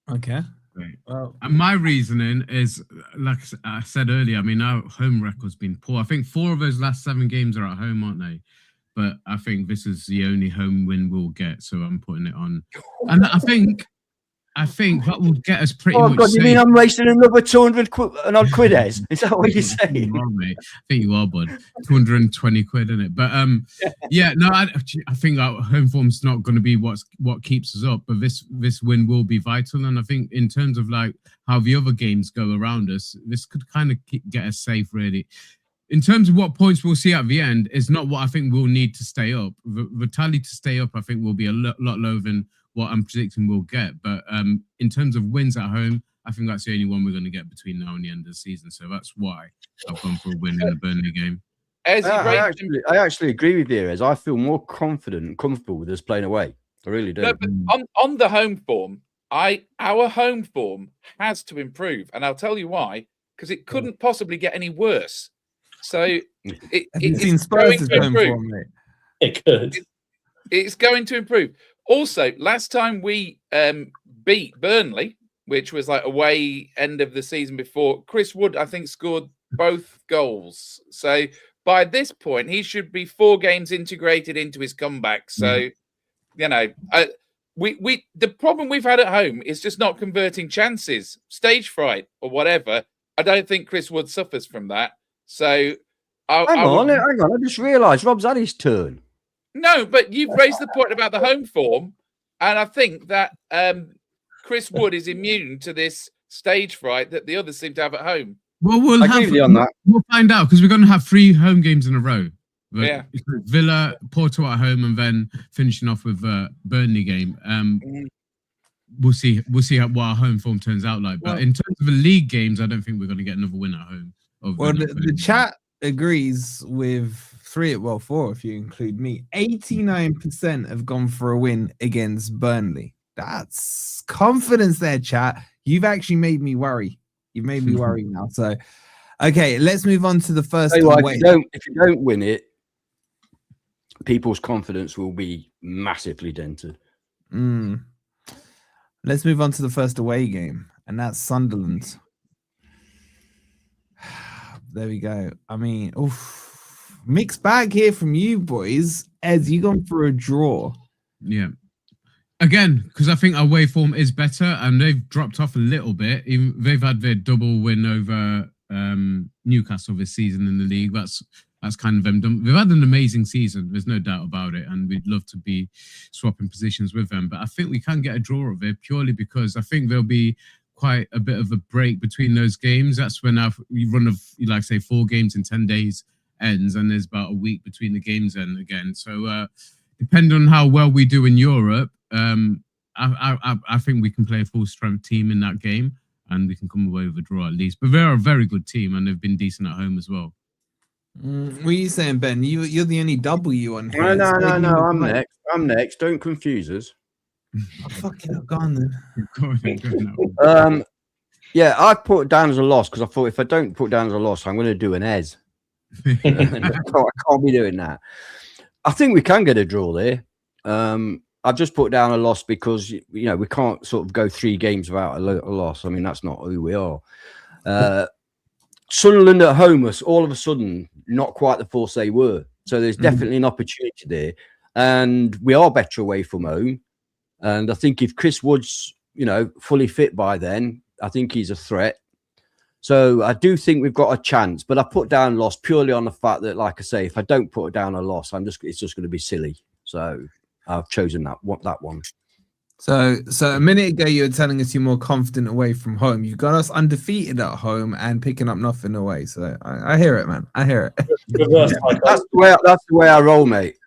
Okay. Well, and my reasoning is, like I said earlier, I mean, our home record's been poor. I think 4 of those last 7 games are at home, aren't they? But I think this is the only home win we'll get, so I'm putting it on. And I think that will get us pretty much. Oh God, you mean I'm wasting another 200 quid? Is that what you're saying? Wrong, mate. I think you are, bud. 220 quid, isn't it? But yeah, no, I think our home form's not going to be what keeps us up. But this win will be vital, and I think in terms of like how the other games go around us, this could kind of get us safe, really. In terms of what points we'll see at the end, is not what I think we'll need to stay up. The tally to stay up, I think, will be a lot lower than what I'm predicting we'll get. But in terms of wins at home, I think that's the only one we're going to get between now and the end of the season. So that's why I've gone for a win in the Burnley game. I actually agree with you, as I feel more confident and comfortable with us playing away. I really do. No, but on the home form, our home form has to improve. And I'll tell you why, because it couldn't possibly get any worse. So it's seen Spurs' home form, mate. It could. It's going to improve. Also, last time we beat Burnley, which was like away end of the season before, Chris Wood, I think, scored both goals. So by this point, he should be 4 games integrated into his comeback. So, you know, we the problem we've had at home is just not converting chances, stage fright or whatever. I don't think Chris Wood suffers from that. So hang on. I just realised Rob's had his turn. No, but you've raised the point about the home form, and I think that Chris Wood is immune to this stage fright that the others seem to have at home. Well, we'll find out because we're going to have 3 home games in a row. Yeah, Villa, Porto at home, and then finishing off with Burnley game. We'll see. We'll see what our home form turns out like. But in terms of the league games, I don't think we're going to get another win at home. Well, the chat agrees with 4 if you include me. 89% have gone for a win against Burnley. That's confidence there, chat. You've actually made me worry. You've made me worry now. So, okay, let's move on to the first away. If you don't win it, people's confidence will be massively dented. Let's move on to the first away game, and that's Sunderland. There we go. I mean, mixed bag here from you boys. Ed, you gone for a draw. Yeah. Again, because I think our way form is better, and they've dropped off a little bit. They've had their double win over Newcastle this season in the league. That's kind of them done. They've had an amazing season. There's no doubt about it, and we'd love to be swapping positions with them. But I think we can get a draw of it purely because I think there'll be quite a bit of a break between those games. That's when we run of, like say, 4 games in 10 days ends, and there's about a week between the games end again. So depending on how well we do in Europe, I think we can play a full strength team in that game, and we can come away with a draw at least. But they're a very good team, and they've been decent at home as well. What are you saying, Ben? You're the only W on here. No. I'm next. Don't confuse us. Fucking hell, go on then. Yeah, I put it down as a loss because I thought if I don't put it down as a loss, I'm going to do an Ez. I can't be doing that. I think we can get a draw there. I've just put down a loss because we can't sort of go 3 games without a loss. I mean, that's not who we are. Sunderland at home was all of a sudden not quite the force they were. So there's definitely an opportunity there. And we are better away from home. And I think if Chris Wood's, fully fit by then, I think he's a threat. So I do think we've got a chance. But I put down loss purely on the fact that, like I say, if I don't put down a loss, it's just going to be silly. So I've chosen that one. So a minute ago, you were telling us you're more confident away from home. You got us undefeated at home and picking up nothing away. So I hear it, man. I hear it. That's the way I roll, mate.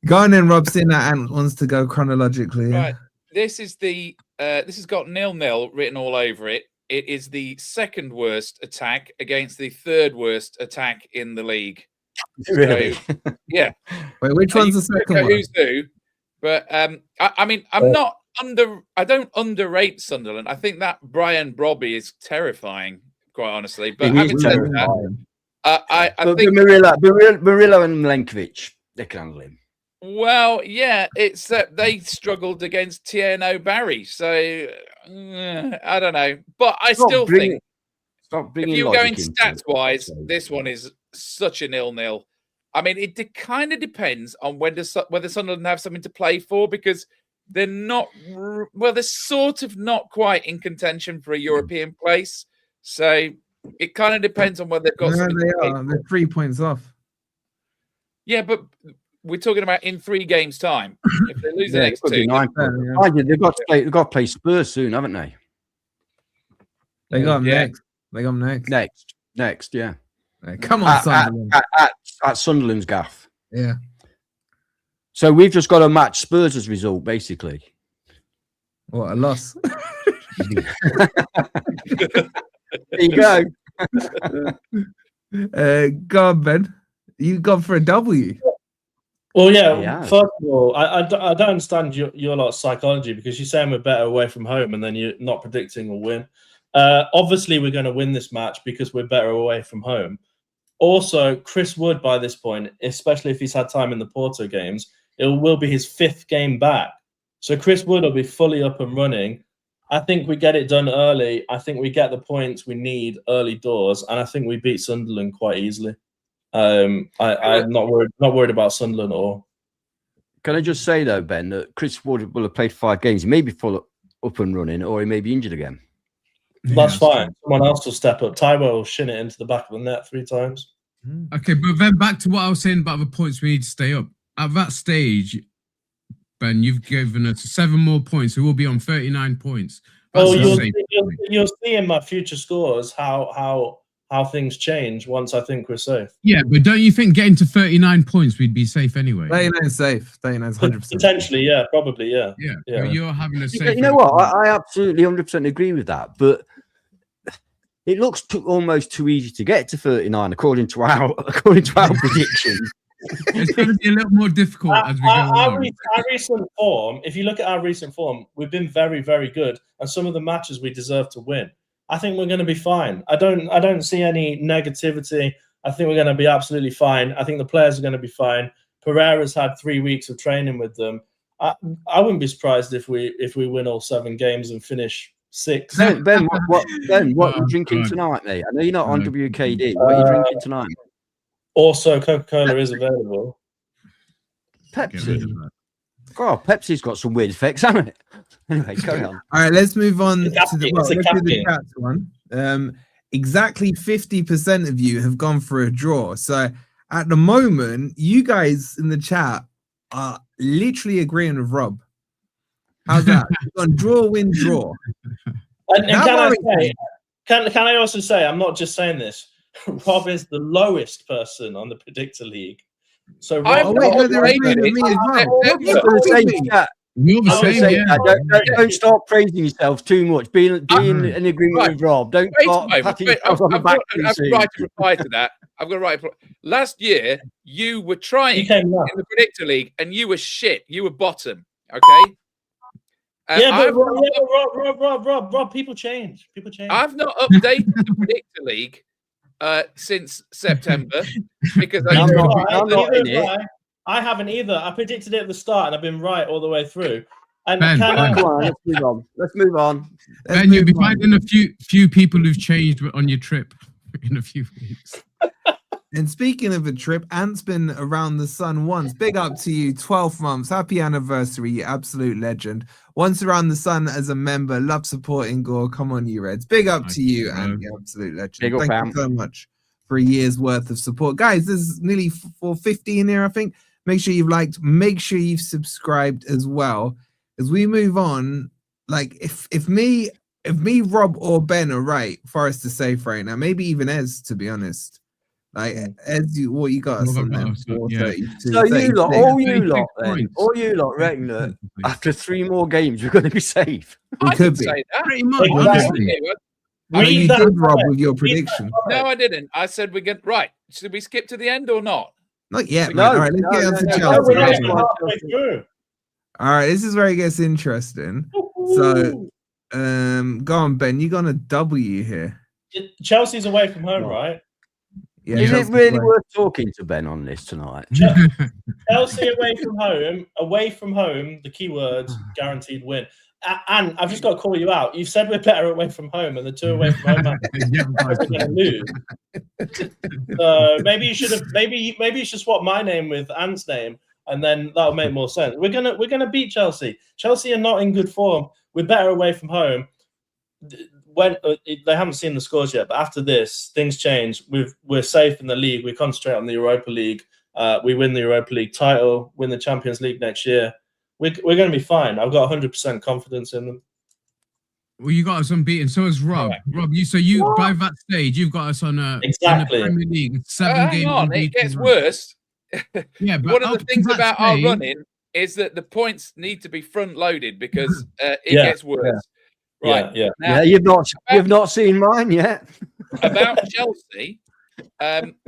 Go on then, Rob. Seeing that Ant wants to go chronologically. Right. This is this has got 0-0 written all over it. It is the second worst attack against the third worst attack in the league. Really? So, yeah. Wait, which one's the second one? Who's who? But I mean, I don't underrate Sunderland. I think that Brian Brobby is terrifying, quite honestly. But having said that, I think Murillo and Milenkovic, they can handle him. Well, yeah, it's they struggled against Tierno Barry, so I don't know. But I still think if you're going stats-wise, this one is such a 0-0. I mean, it kind of depends on whether Sunderland have something to play for because they're not. Well, they're sort of not quite in contention for a European place. So it kind of depends on whether they've got. No, they are. They're 3 points off. Yeah, but we're talking about in 3 games' time. If they lose the next 2, they've got to play Spurs soon, haven't they? They got them next. They got them Next, yeah. Come on, Sunderland. At Sunderland's gaff. Yeah. So we've just got to match Spurs' result, basically. What, a loss? There you go. Go on, Ben. You've gone for a W. Well, yeah. First of all, I don't understand your lot's psychology because you're saying we're better away from home and then you're not predicting a win. Obviously, we're going to win this match because we're better away from home. Also, Chris Wood, by this point, especially if he's had time in the Porto games, it will be his 5th game back. So Chris Wood will be fully up and running. I think we get it done early. I think we get the points we need early doors, and I think we beat Sunderland quite easily. I'm not worried about Sunderland at all. Can I just say though, Ben, that Chris Wood will have played 5 games. He may be full up and running, or he may be injured again. That's fine. Someone else will step up. Taiwo will shin it into the back of the net 3 times. Okay, but then back to what I was saying about the points we need to stay up. At that stage, Ben, you've given us 7 more points. We will be on 39 points. Well, you'll see in my future scores how things change once I think we're safe. Yeah, but don't you think getting to 39 points, we'd be safe anyway? 39 safe. 39 is 100%. Potentially, yeah, probably, yeah. Yeah. Yeah. You're having a safe. You know what? I absolutely 100% agree with that. But it looks almost too easy to get to 39 according to our predictions. It's going to be a little more difficult as we go along. Our recent form, if you look at our recent form, we've been very, very good. And some of the matches we deserve to win. I think we're going to be fine. I don't see any negativity. I think we're going to be absolutely fine. I think the players are going to be fine. Pereira's had 3 weeks of training with them. I wouldn't be surprised if we win all 7 games and finish 6. Ben, what are you drinking tonight, mate? I know you're not on WKD. What are you drinking tonight? Also, Coca-Cola is available. Pepsi. God, Pepsi's got some weird effects, hasn't it? Anyway, carry on. All right, let's move on to the chat one. Exactly 50% of you have gone for a draw. So at the moment, you guys in the chat are literally agreeing with Rob. How's that? You've gone draw, win, draw. And can I also say, I'm not just saying this, Rob is the lowest person on the Predictor League. So Rob, they're agreeing with me as well. You're the same, yeah. Don't start praising yourself too much. Being in agreement with Rob. Don't start patting yourself on the back too soon. I've got to reply to that. I've got to write. Last year, you were trying in the Predictor League, and you were shit. You were bottom. Okay. Rob, people change. People change. I've not updated the Predictor League since September because I'm not in it. I haven't either. I predicted it at the start, and I've been right all the way through. And Ben, Come on, let's move on. Ben, you'll be finding a few people who've changed on your trip in a few weeks. And speaking of a trip, Ant's been around the sun once. Big up to you, 12 months. Happy anniversary, you absolute legend. Once around the sun as a member, love supporting GOR. Come on, you Reds. Big up to you, Ant, you absolute legend. Thank you so much for a year's worth of support. Guys, there's nearly 450 in here, I think. Make sure you've liked, make sure you've subscribed as well. As we move on, like if me, Rob, or Ben are right, Forest is safe right now. Maybe even Ez, to be honest. Like Ez, what you got? So you lot, all you lot reckon that after 3 more games we're going to be safe. We could be. Say that. Pretty much. You did, Rob, with your prediction. No, I didn't. I said we get right. Should we skip to the end or not? Not yet, man. All right, let's get on to Chelsea. All right, this is where it gets interesting. So, go on, Ben. You got a W here. Chelsea's away from home, right? Yeah, is it really worth talking to Ben on this tonight? Chelsea away from home. The key words: guaranteed win. And I've just got to call you out. You've said we're better away from home, and the 2 away from home we're going to lose. Maybe you should have. Maybe you should swap my name with Ant's name, and then that'll make more sense. We're gonna beat Chelsea. Chelsea are not in good form. We're better away from home. When they haven't seen the scores yet, but after this, things change. We're safe in the league. We concentrate on the Europa League. We win the Europa League title. Win the Champions League next year. We're going to be fine. I've got 100% confidence in them. Well, you got us unbeaten. So has Rob. Right. Rob, by that stage, you've got us on exactly. on the Premier League 7 games. Hang on, it gets worse. Yeah, but one of the things about our running is that the points need to be front loaded because it gets worse. Yeah. Right. Yeah. Now, you've not seen mine yet. About Chelsea,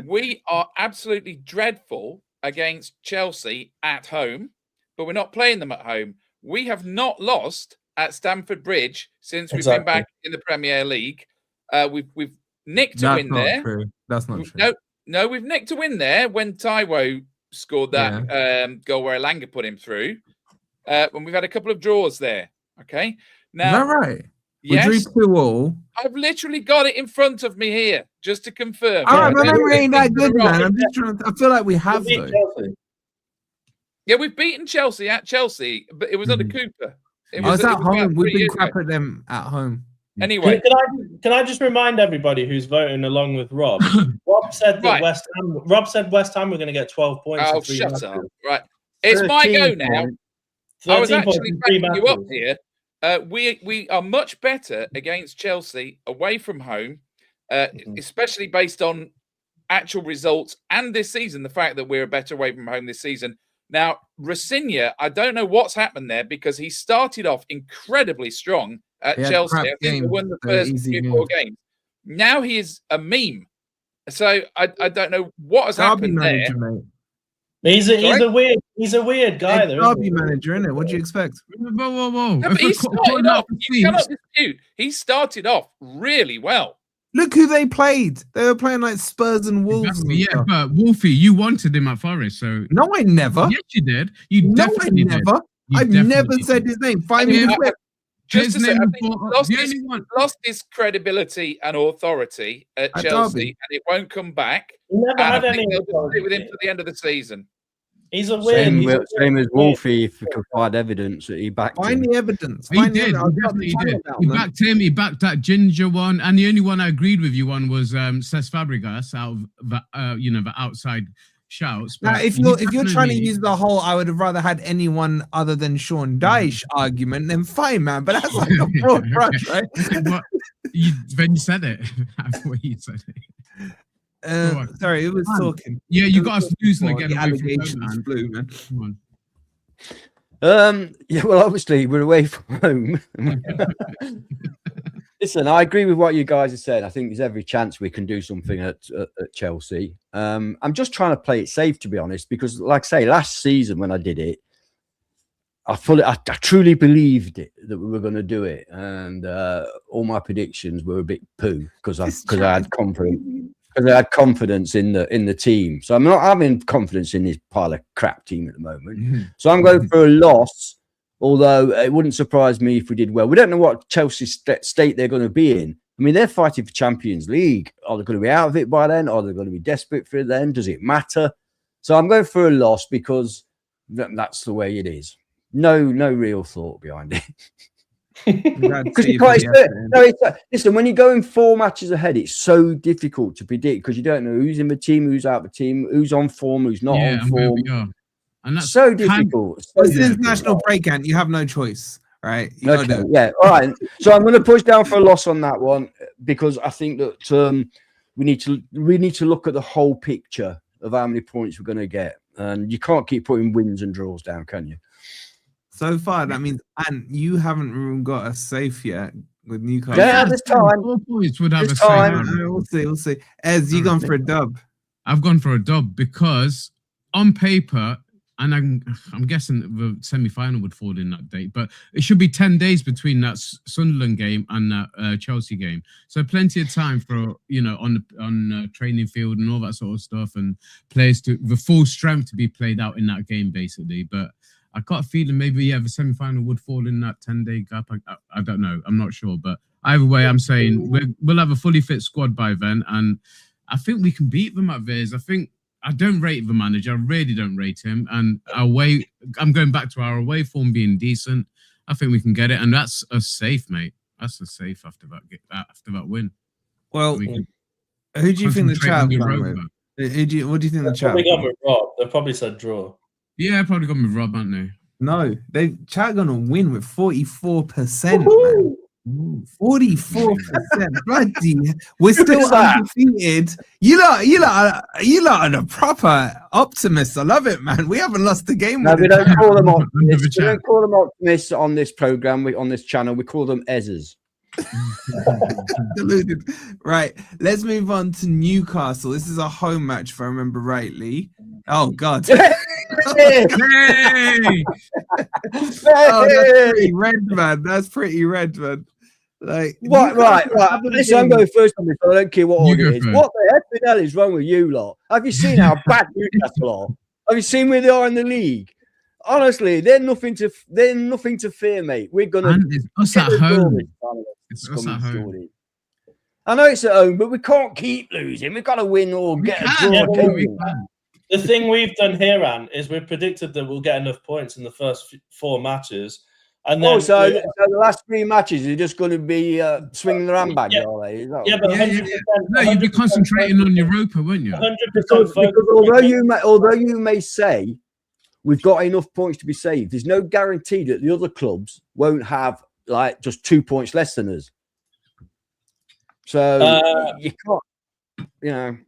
we are absolutely dreadful against Chelsea at home. But we're not playing them at home. We have not lost at Stamford Bridge since we've been back in the Premier League. We've nicked a win there. True. That's not true. No, we've nicked a win there when Taiwo scored that goal where Elanga put him through. When we've had a couple of draws there. Okay. Now, Is that right? Yes. We drew 2-2. I've literally got it in front of me here, just to confirm. All right, my memory ain't that good, man. I'm just trying. I feel like we have though. Yeah, we've beaten Chelsea at Chelsea, but it was under Cooper. It was at home. We've been years crap ago. at them at home. Anyway, can I just remind everybody who's voting along with Rob? Rob said that Rob said West Ham were going to get 12 points. Oh, shut up! Right, it's my go now. I was actually backing you up here. We are much better against Chelsea away from home, especially based on actual results and this season. The fact that we're better away from home this season. Now, Rafinha, I don't know what's happened there because he started off incredibly strong at Chelsea. I think he won the first 4 games. Now he is a meme. So I don't know what has happened there. Mate. He's a weird guy, though. Derby manager, isn't it? What do you expect? Whoa. No, but he started off. You cannot dispute. He started off really well. Look who they played. They were playing like Spurs and Wolves. Exactly, yeah, but Wolfie, you wanted him at Forest, so no, I never. Yes, you did. You definitely did. I've never said his name. Find me the clip. Just to say, I think he lost his credibility and authority at Chelsea, and it won't come back. He never had any. They'll just stay with him to the end of the season. He's a weird. Same as Wolfie. If we could find evidence that he backed Find him. the evidence. He did. He did. He backed him. He backed that ginger one, and the only one I agreed with you on was Cesc Fabregas out of the outside shouts. Now, if you're trying to use the whole, I would have rather had anyone other than Sean Dyche argument, then fine, man. But that's like a broad brush, right? When you said it, I thought you said it. Sorry, it was talking. Yeah, you got us losing again. The allegations flew, man. Come on. Yeah, well, obviously we're away from home. Listen, I agree with what you guys have said. I think there's every chance we can do something at Chelsea. I'm just trying to play it safe, to be honest, because, like I say, last season when I did it, I truly believed it that we were going to do it, and all my predictions were a bit poo because I had confidence. Because I had confidence in the team. So I'm not having confidence in this pile of crap team at the moment. So I'm going for a loss, although it wouldn't surprise me if we did well. We don't know what Chelsea state they're going to be in. I mean, they're fighting for Champions League. Are they going to be out of it by then? Are they going to be desperate for it then? Does it matter? So I'm going for a loss because that's the way it is. No real thought behind it. Listen, when you're going 4 matches ahead, it's so difficult to predict because you don't know who's in the team, who's out of the team, who's on form, who's not on form. And that's so difficult. It's an international break, and you have no choice, right? Yeah, all right. So I'm going to push down for a loss on that one because I think that we need to look at the whole picture of how many points we're going to get, and you can't keep putting wins and draws down, can you? So far, that means, and you haven't even got a safe yet with Newcastle. Yeah, this time. 4 points would have this a time. safe. We'll see. Ez, you gone for a dub? I've gone for a dub because on paper, and I'm guessing the semi-final would fall in that date, but it should be 10 days between that Sunderland game and that Chelsea game. So plenty of time for, on training field and all that sort of stuff, and players to the full strength to be played out in that game, basically. But I got a feeling maybe, the semi-final would fall in that 10-day gap. I don't know. I'm not sure. But either way, I'm saying we'll have a fully fit squad by then. And I think we can beat them at theirs. I don't rate the manager. I really don't rate him. And I'm going back to our away form being decent. I think we can get it. And that's a safe, mate. That's a safe after that win. Well, who do you think the chat with? What do you think the chat? Probably gone with Rob. They probably said draw. Yeah, probably gone with Rob, aren't they? No, chat gonna win with 44%, man. 44%. Bloody, we're still undefeated. You lot are the proper optimists. I love it, man. We haven't lost the game. No, we don't call them optimists. We don't call them optimists on this program. On this channel, we call them Ezzers. Deluded. Right, let's move on to Newcastle. This is a home match, if I remember rightly. Oh God. Hey! Oh, that's pretty red, man. Like, What? Right. Newcastle Listen, I'm going first on this. I don't care what You order go it is. first. What the hell is wrong with you lot? Have you seen how bad Newcastle are? Have you seen where they are in the league? Honestly, they're nothing to fear, mate. We're gonna And it's us get at the draw home. this time. It's us at home. Jordan. I know it's at home, but we can't keep losing. We've got to win or We get a can. draw. Yeah, We occasionally. can. The thing we've done here, Ant, is we've predicted that we'll get enough points in the first 4 matches. And then So the last 3 matches are just going to be swinging the handbag, are they? Is that yeah, but 100%, No, you'd be 100% concentrating on Europa, wouldn't you? 100% because although you may say we've got enough points to be saved, there's no guarantee that the other clubs won't have like just 2 points less than us. So you can't,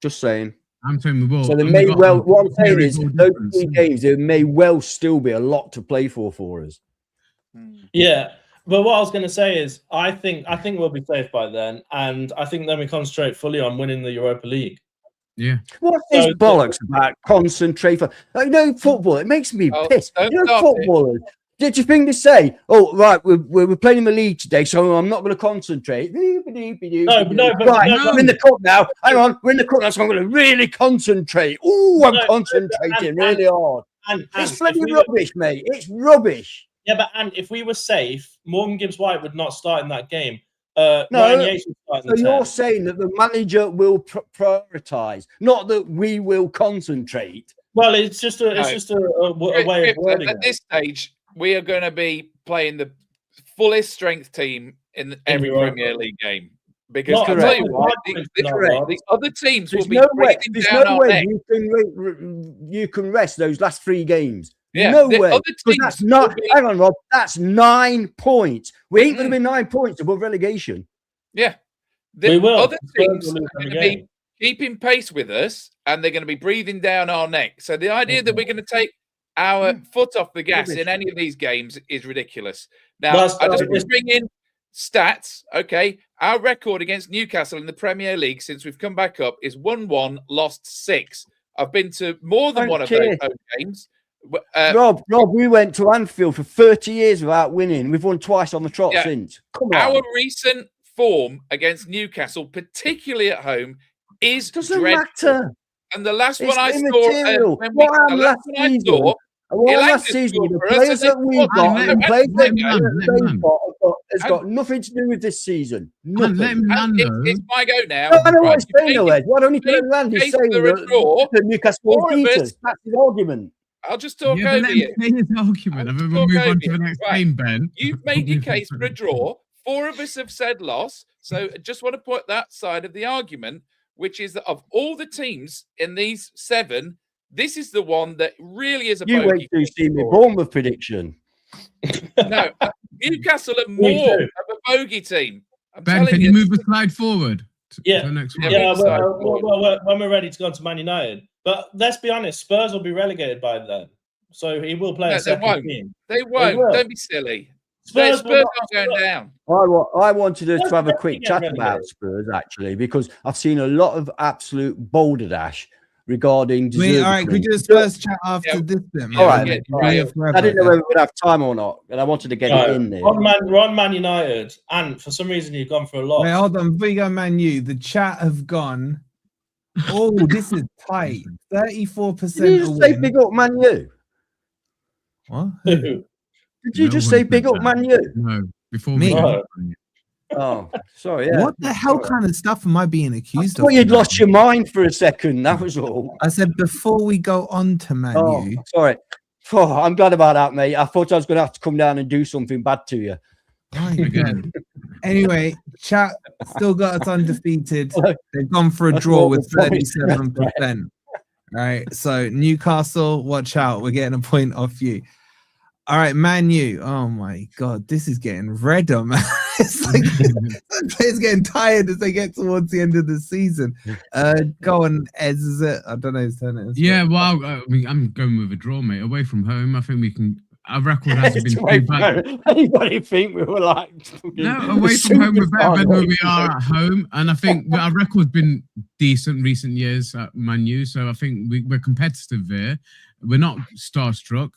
just saying. I'm saying we will. So there And may we got well. a What I'm saying very is, goal those difference. 3 games, there may well still be a lot to play for us. Yeah, but what I was going to say is, I think we'll be safe by then, and I think then we concentrate fully on winning the Europa League. Yeah. What's this bollocks about concentrate for? Football. It makes me pissed. Footballers. Did you think to say, "Oh, right, we're playing in the league today, so I'm not going to concentrate"? No, we're in the cup now. Hang on, we're in the cup now, so I'm going to really concentrate. Oh, I'm concentrating really hard. It's bloody rubbish, mate. It's rubbish. Yeah, but if we were safe, Morgan Gibbs-White would not start in that game. No, Ryan Yates would start in so the you're 10. saying that the manager will prioritize, not that we will concentrate. Well, it's just a way of wording at this stage. We are going to be playing the fullest strength team in every Premier League game. Because I'll tell you what, the other teams will be breathing down our neck. You can rest those last 3 games. Yeah, no way. That's hang on, Rob. That's 9 points. We ain't going to be 9 points above relegation. Yeah. The other teams are going to be keeping pace with us, and they're going to be breathing down our neck. So the idea that we're going to take our foot off the gas in any of these games is ridiculous. Now, I just want to bring in stats. Okay, our record against Newcastle in the Premier League since we've come back up is 1-1, lost 6. I've been to more than one of those home games. Rob, we went to Anfield for 30 years without winning. We've won twice on the trot since. Come on. Our recent form against Newcastle, particularly at home, is doesn't dreadful. matter. And the last It's one I immaterial. saw, last season, the players that we've got, the players that they've got, has got nothing to do with this season. Nothing. It's my go now. I know what he's saying, Ed. Why don't he put it land? He's saying that Newcastle will beat us. That's his argument. I'll just talk over you. His argument. I'm going to move on to the next game, Ben. You've made your case for a draw. 4 of us have said loss. So I just want to put that side of the argument, which is that of all the teams in these 7, this is the one that really is a bogey. You wait to see me Bournemouth prediction. No, Newcastle are more of a bogey team. Ben, can you move the slide forward? To the next one? Yeah, well, when we're ready to go on to Man United. But let's be honest, Spurs will be relegated by then. So he will play a second team. They won't. Don't be silly. Spurs aren't going down. I wanted us to have a quick chat about Spurs, actually, because I've seen a lot of absolute balderdash regarding... All right, can we do a Spurs chat after this then? All right. I didn't know whether we would have time or not, and I wanted to get it in there. We're on Man United, and for some reason you've gone for a lot. Wait, hold on. Before you go Man U, the chat have gone... Oh, this is tight. 34%. Did you just say big up Man U? What? Did you just say big up Man U? No, before me. Oh, sorry. Yeah. What the hell kind of stuff am I being accused of? I thought you'd lost your mind for a second. That was all. I said before we go on to Man U. Sorry. Oh, I'm glad about that, mate. I thought I was going to have to come down and do something bad to you. Again. Anyway, chat still got us undefeated. They've gone for a draw with 37%. Right. So Newcastle, watch out. We're getting a point off you. All right, Man U. Oh my God, this is getting redder, man. It's like the players getting tired as they get towards the end of the season. Go on, Ez. Is it? I don't know whose turn it is. Yeah, well, I'm going with a draw, mate. Away from home, I think we can. Our record hasn't been too bad. Anybody think we were like? No, away from home we're better than we are at home, and I think our record's been decent recent years at Man U. So I think we're competitive there. We're not starstruck.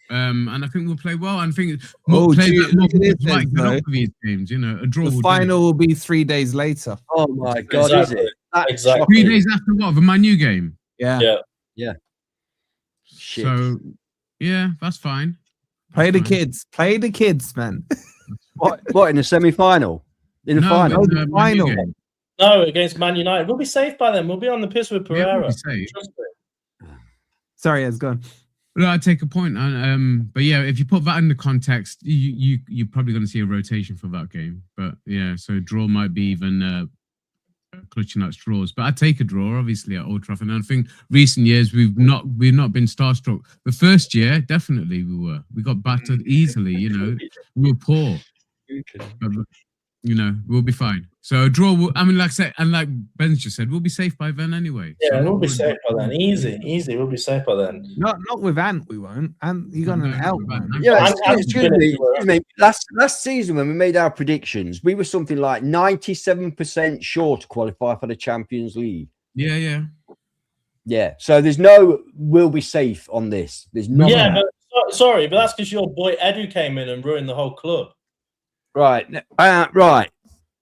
And I think we'll play well. And I think Oh, play gee, that more look at this, might get though. up for these games. You know, a draw. The will final will be 3 days later. Oh my God, is Exactly. it? That's Exactly. do. 3 shocking. days after what? The Man U game. Yeah. Yeah. Shit. So, yeah, that's fine. Play the Fine. kids. Play the kids, man. What in the semi-final? In the final? in the Man U final. game. No, against Man United. We'll be safe by then. We'll be on the piss with Yeah, we'll Pereira. be safe. Trust me. Sorry, it's gone. No, I take a point. But yeah, if you put that in the context, you're probably going to see a rotation for that game. But yeah, so draw might be even clutching at straws. But I take a draw, obviously, at Old Trafford. And I think recent years we've not been starstruck. The first year, definitely we were. We got battered easily. You know, we were poor. But, you know, we'll be fine. So a draw. I mean, like I said, and like Ben's just said, we'll be safe by then anyway. Yeah, So we'll not be worried safe about- by then. Easy. We'll be safe by then. Not with Ant, we won't. And you got No, an not L, with man. Ant. Yeah, I'm excuse me. Last season when we made our predictions, we were something like 97% sure to qualify for the Champions League. Yeah. Yeah, so there's no we'll be safe on this. There's no Yeah, but sorry, but that's because your boy Edu came in and ruined the whole club. right.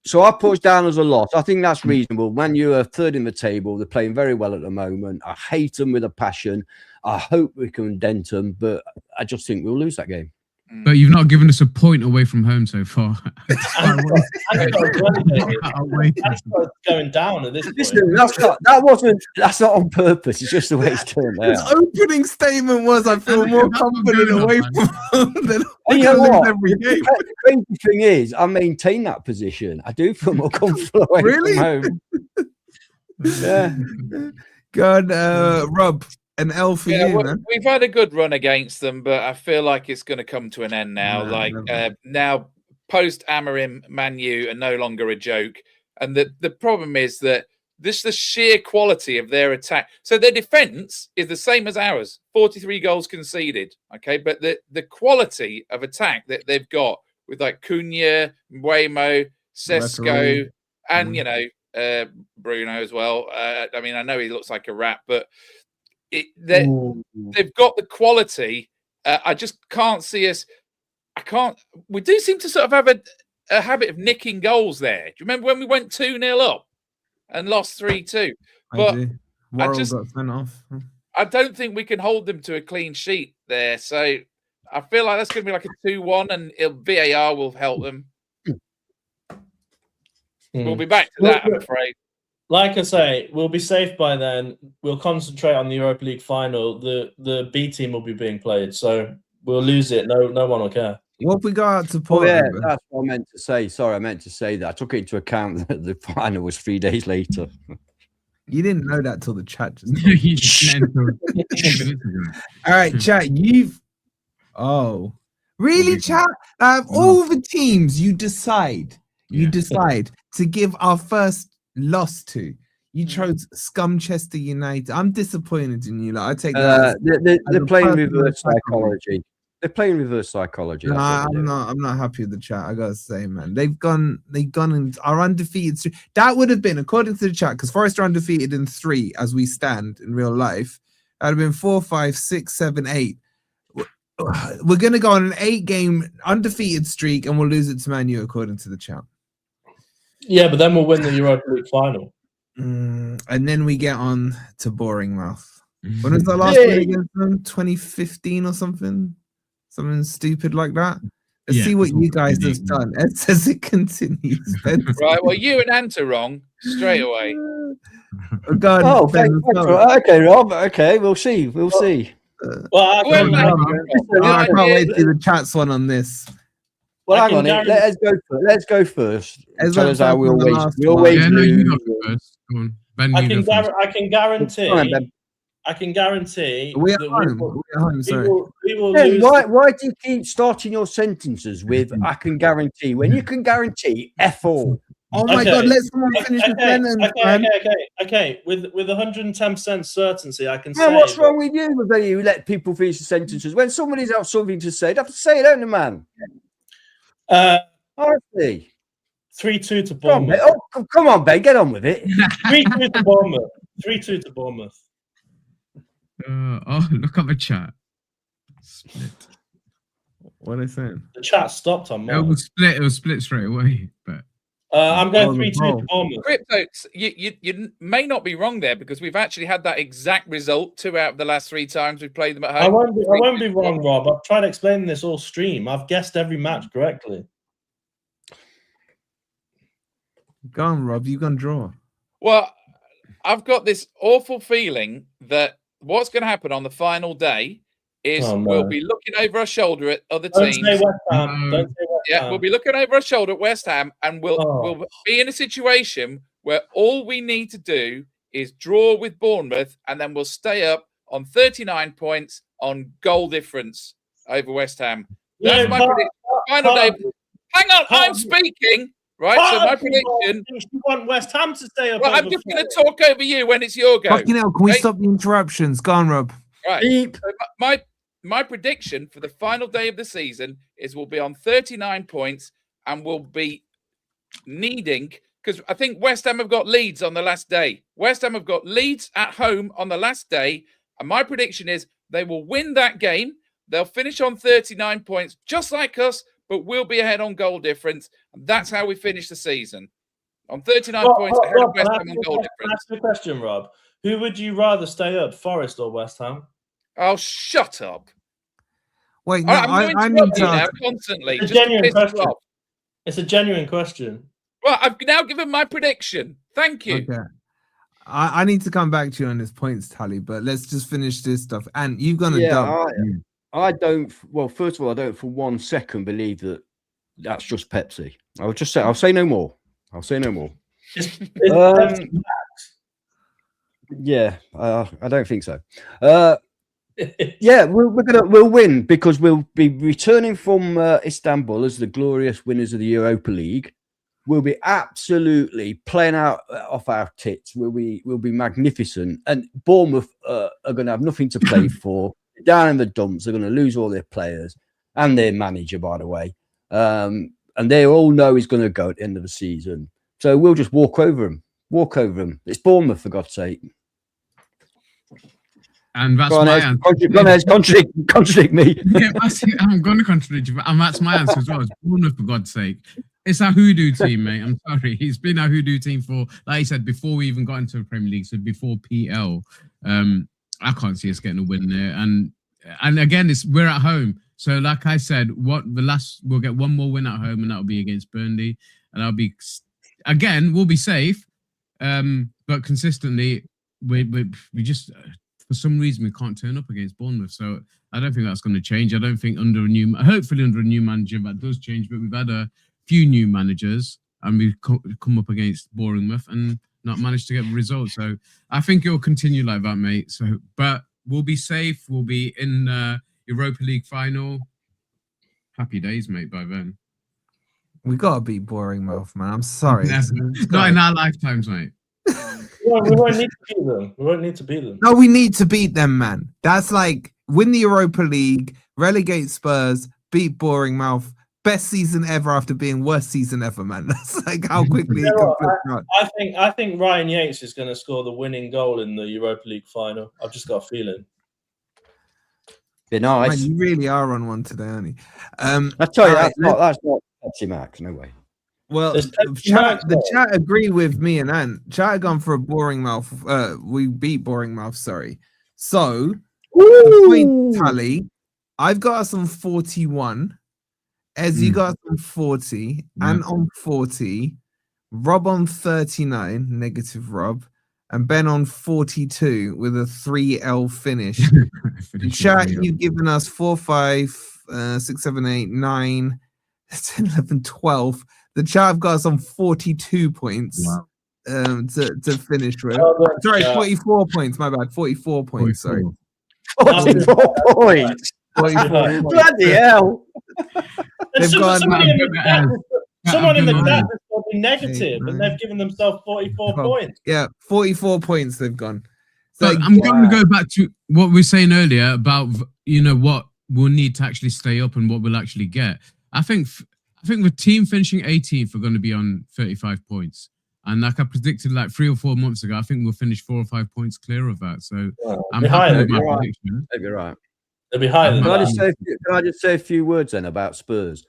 So I put us down as a loss. I think that's reasonable. Man, you're third in the table. They're playing very well at the moment. I hate them with a passion. I hope we can dent them, but I just think we'll lose that game. But you've not given us a point away from home so far. That's going down at this point. Listen, that's not on purpose. It's just the way it's turned His out. opening statement was, I feel more confident away from home than And we you know can lose what? every game. The crazy thing is, I maintain that position. I do feel more comfortable away Really? from home. Yeah. God, Rob, an L for you, man. we've had a good run against them, but I feel like it's going to come to an end now. No, Now, post Amorim, Man U are no longer a joke, and the problem is that this the sheer quality of their attack. So their defense is the same as ours, 43 goals conceded. Okay, but the quality of attack that they've got with like Cunha, Mbeumo, Sesko, and you know Bruno as well. I mean, I know he looks like a rat, but they've got the quality. I just can't see us. We do seem to sort of have a habit of nicking goals there. Do you remember when we went 2-0 up and lost 3-2? But Worrell got sent off. I don't think we can hold them to a clean sheet there. So I feel like that's going to be like a 2-1, and VAR will help them. We'll be back to that, I'm afraid. Like I say, we'll be safe by then. We'll concentrate on the Europa League final. The B team will be being played, so we'll lose it. No one will care. What if we go out to Oh, Porto? yeah, that's what I meant to say. Sorry, I meant to say that. I took it into account that the final was 3 days later. You didn't know that till the chat just All right, chat. Really, chat? All the teams you decide to give our first loss to. You chose Scumchester United. I'm disappointed in you. Like, I take that. They're playing reverse psychology. They're playing reverse psychology. No, I'm not happy with the chat. I gotta say, man, they've gone and are undefeated. That would have been, according to the chat, because Forest are undefeated in 3 as we stand in real life. That would have been 4, 5, 6, 7, 8. We're gonna go on an 8-game undefeated streak, and we'll lose it to Man U, according to the chat. Yeah, but then we'll win the Europa League final. And then we get on to Boring Mouth. When was the last one against them? 2015 or something? Something stupid like that. Let's see what you guys have done. Ed says it continues. Right, well, you and Ant are wrong straight away. Okay, Rob. Okay, we'll see. We'll see. Well, I can't wait to do the chats one on this. Well, hang on. Let's go first. Tell us how we always lose. I can guarantee. We're at home. Sorry. We will lose. Why do you keep starting your sentences with "I can guarantee" when you can guarantee F all? Oh my God! Let someone finish the sentence. Okay. With 110% certainty, I can say. What's wrong with you? With you let people finish the sentences when somebody's got something to say. They have to say it, don't they, man? Honestly. 3-2 to Bournemouth. Come on, Ben, get on with it. 3-2 to Bournemouth. 3-2 to Bournemouth. Look at the chat. Split. What are they saying? The chat stopped on It mine. was split straight away. But I'm going Oh, 3-2 to oh. Bournemouth. Crypto, you may not be wrong there because we've actually had that exact result 2 out of the last 3 times we've played them at home. I won't be wrong, Rob. I've tried explaining this all stream. I've guessed every match correctly. Go on, Rob. You gonna draw? Well, I've got this awful feeling that what's going to happen on the final day is we'll be looking over our shoulder at other Don't teams. say West Ham. Don't say West Ham. We'll be looking over our shoulder at West Ham, and we'll be in a situation where all we need to do is draw with Bournemouth, and then we'll stay up on 39 points on goal difference over West Ham. That's my prediction. Final day. Hang on, I'm speaking. Right, so my prediction. You want West Ham to stay up. Well, I'm just going to talk over you when it's your go. Fucking hell, can we stop the interruptions? Go on, Rob. Right. Beep. So my prediction for the final day of the season is we'll be on 39 points and we'll be needing, because I think West Ham have got Leeds on the last day. West Ham have got Leeds at home on the last day, and my prediction is they will win that game. They'll finish on 39 points, just like us, but we'll be ahead on goal difference. And that's how we finish the season. On 39 points ahead of West Ham on goal difference. Ask the question, Rob. Who would you rather stay up, Forest or West Ham? Oh, shut up. Wait, no, I'm going to now constantly. It's a genuine question. It's a genuine question. Well, I've now given my prediction. Thank you. Okay. I need to come back to you on this points tally, but let's just finish this stuff. And you're going to dump. I don't. Well, first of all, I don't for 1 second believe that that's just Pepsi. I'll say no more. I'll say no more. Yeah, I don't think so. Yeah, we'll win because we'll be returning from Istanbul as the glorious winners of the Europa League. We'll be absolutely playing out off our tits. We'll be magnificent, and Bournemouth are going to have nothing to play for. Down in the dumps, they're going to lose all their players and their manager, by the way. And they all know he's going to go at the end of the season. So we'll just walk over him. It's Bournemouth, for God's sake. And that's my answer. Contradict me. Yeah, I'm going to contradict you, but that's my answer as well. It's Bournemouth, for God's sake. It's our hoodoo team, mate. I'm sorry. It's been our hoodoo team for, like I said, before we even got into the Premier League, so before PL. I can't see us getting a win there. And again, we're at home. So like I said, we'll get one more win at home, and that'll be against Burnley. And we'll be safe. But consistently, we just for some reason we can't turn up against Bournemouth. So I don't think that's going to change. I don't think hopefully under a new manager that does change. But we've had a few new managers, and we've come up against Bournemouth and not managed to get results. So I think it will continue like that, mate. So, but we'll be safe. We'll be in Europa League final. Happy days, mate, by then. We got to beat Bournemouth, man. I'm sorry. Not in our lifetimes, mate. Well, we won't need to beat them. No, we need to beat them, man. That's like win the Europa League, relegate Spurs, beat Bournemouth. Best season ever after being worst season ever, man. That's like how quickly it can flip around. I think Ryan Yates is going to score the winning goal in the Europa League final. I've just got a feeling. Be nice. Man, you really are on one today, aren't you? I tell you, that's not Pepsi Max, no way. Well, the chat agree with me and Ant. Chat had gone for a Bournemouth. We beat Bournemouth, sorry. So, the point tally, I've got us on 41. Ez, you got us on 40. Ant on 40. Rob on 39, negative Rob. And Ben on 42 with a 3L finish. Chat, you've given us 4, 5, 6, 7, 8, 9, 10, 11, 12. The chat have got us on 42 points to finish with. Sorry, 44 points. My bad. 44 points. 44. Sorry. 44 points. 44. Bloody hell. Someone in the chat has got to be negative, and they've given themselves 44 points. Yeah, 44 points they've gone. So I'm going to go back to what we were saying earlier about what we'll need to actually stay up and what we'll actually get. I think the team finishing 18th are going to be on 35 points. And like I predicted like 3 or 4 months ago, I think we'll finish 4 or 5 points clear of that. So I'm happy with my prediction. Maybe right. They'll be higher than Can that. I just say a few words then about Spurs?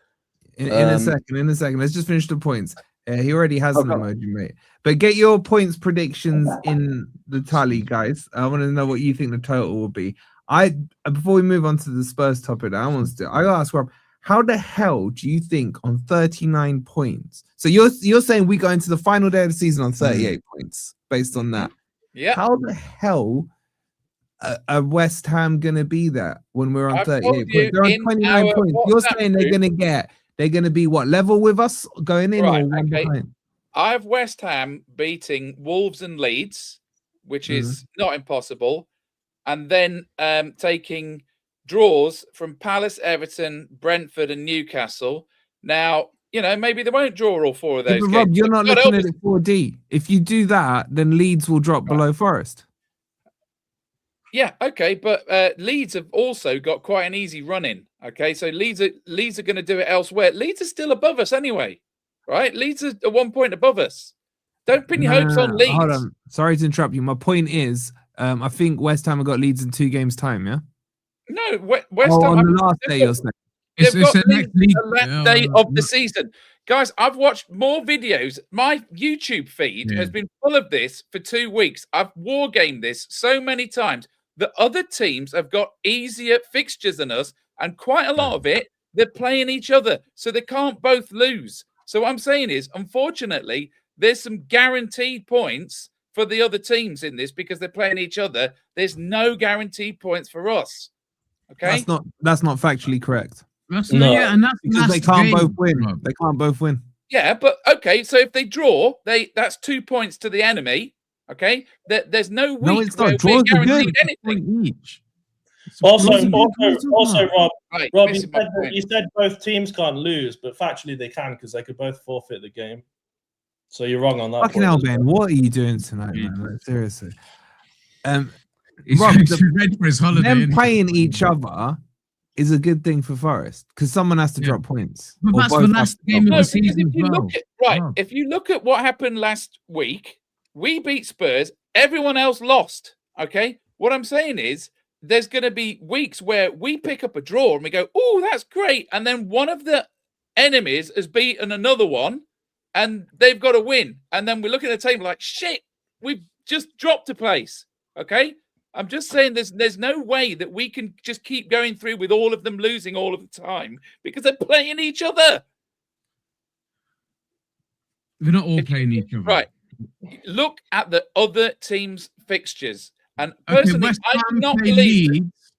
In a second. Let's just finish the points. He already has an emoji, mate. But get your points predictions in the tally, guys. I want to know what you think the total will be. Before we move on to the Spurs topic, I gotta ask Rob, how the hell do you think on 39 points? So you're saying we go into the final day of the season on 38 points based on that. Yeah. How the hell are West Ham gonna be there when we're on 38 points? They're on 29 points. You're saying they're gonna be what, level with us going in, or one behind? I have West Ham beating Wolves and Leeds, which is not impossible, and then taking draws from Palace, Everton, Brentford, and Newcastle. Now, maybe they won't draw all four of those games. Rob, you're not looking at it 4D. If you do that, then Leeds will drop below Forest. Yeah, okay, but Leeds have also got quite an easy run in. Okay, so Leeds are going to do it elsewhere. Leeds are still above us anyway, right? Leeds are 1 point above us. Don't pin your hopes on Leeds. Hold on, sorry to interrupt you. My point is, I think West Ham have got Leeds in 2 games' time. Yeah. No, West Ham on the last day. You're saying they've got the last day of the season. Guys, I've watched more videos. My YouTube feed has been full of this for 2 weeks. I've wargamed this so many times. The other teams have got easier fixtures than us, and quite a lot of it, they're playing each other, so they can't both lose. So what I'm saying is, unfortunately, there's some guaranteed points for the other teams in this because they're playing each other. There's no guaranteed points for us. Okay, that's not factually correct. That's because they can't both win. They can't both win. Yeah, but okay. So if they draw, that's 2 points to the enemy. Okay, there's no week no, it's not. where Draws we're guaranteed anything. Each. Also, Rob, right, Rob, you said both teams can't lose, but factually they can because they could both forfeit the game. So you're wrong on that. Fucking hell, Ben, what are you doing tonight, man? Like, seriously. He's Rob, ready for his holiday. Them playing each other is a good thing for Forest because someone has to drop points. But that's the last game of the season. If you look at what happened last week, we beat Spurs. Everyone else lost. Okay, what I'm saying is there's going to be weeks where we pick up a draw and we go, "Oh, that's great," and then one of the enemies has beaten another one, and they've got to win. And then we look at the table like, "Shit, we've just dropped a place." Okay. I'm just saying there's no way that we can just keep going through with all of them losing all of the time because they're playing each other. They're not all playing each other. Right. Look at the other team's fixtures. And personally, I do not believe... Leeds,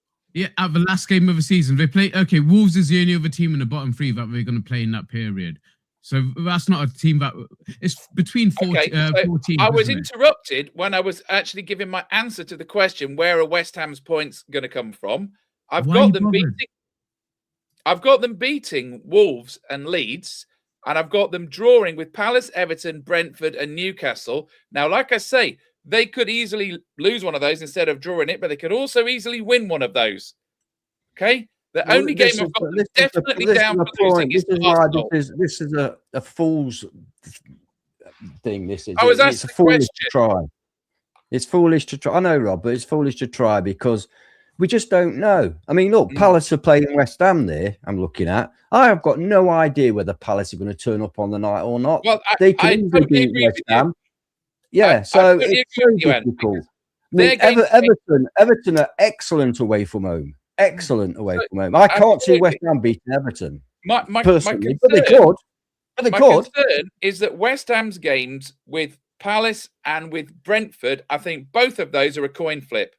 at the last game of the season, they play... Okay, Wolves is the only other team in the bottom 3 that we're going to play in that period. So that's not a team that... It's between 14 I was interrupted when I was actually giving my answer to the question, where are West Ham's points going to come from? I've got them beating Wolves and Leeds, and I've got them drawing with Palace, Everton, Brentford, and Newcastle. Now, like I say, they could easily lose one of those instead of drawing it, but they could also easily win one of those. Okay? The only game I've got them definitely down for losing is Arsenal. This is a fool's thing. This is. It's a foolish try. It's foolish to try. I know, Rob, but it's foolish to try because we just don't know. I mean, look, Palace are playing West Ham there. I'm looking at. I have got no idea whether Palace are going to turn up on the night or not. Well, they can easily beat West Ham. Yeah, so it's very difficult. Everton are excellent away from home. Excellent away from home. I can't see West Ham beating Everton personally, but they could. My concern is that West Ham's games with Palace and with Brentford, I think both of those are a coin flip.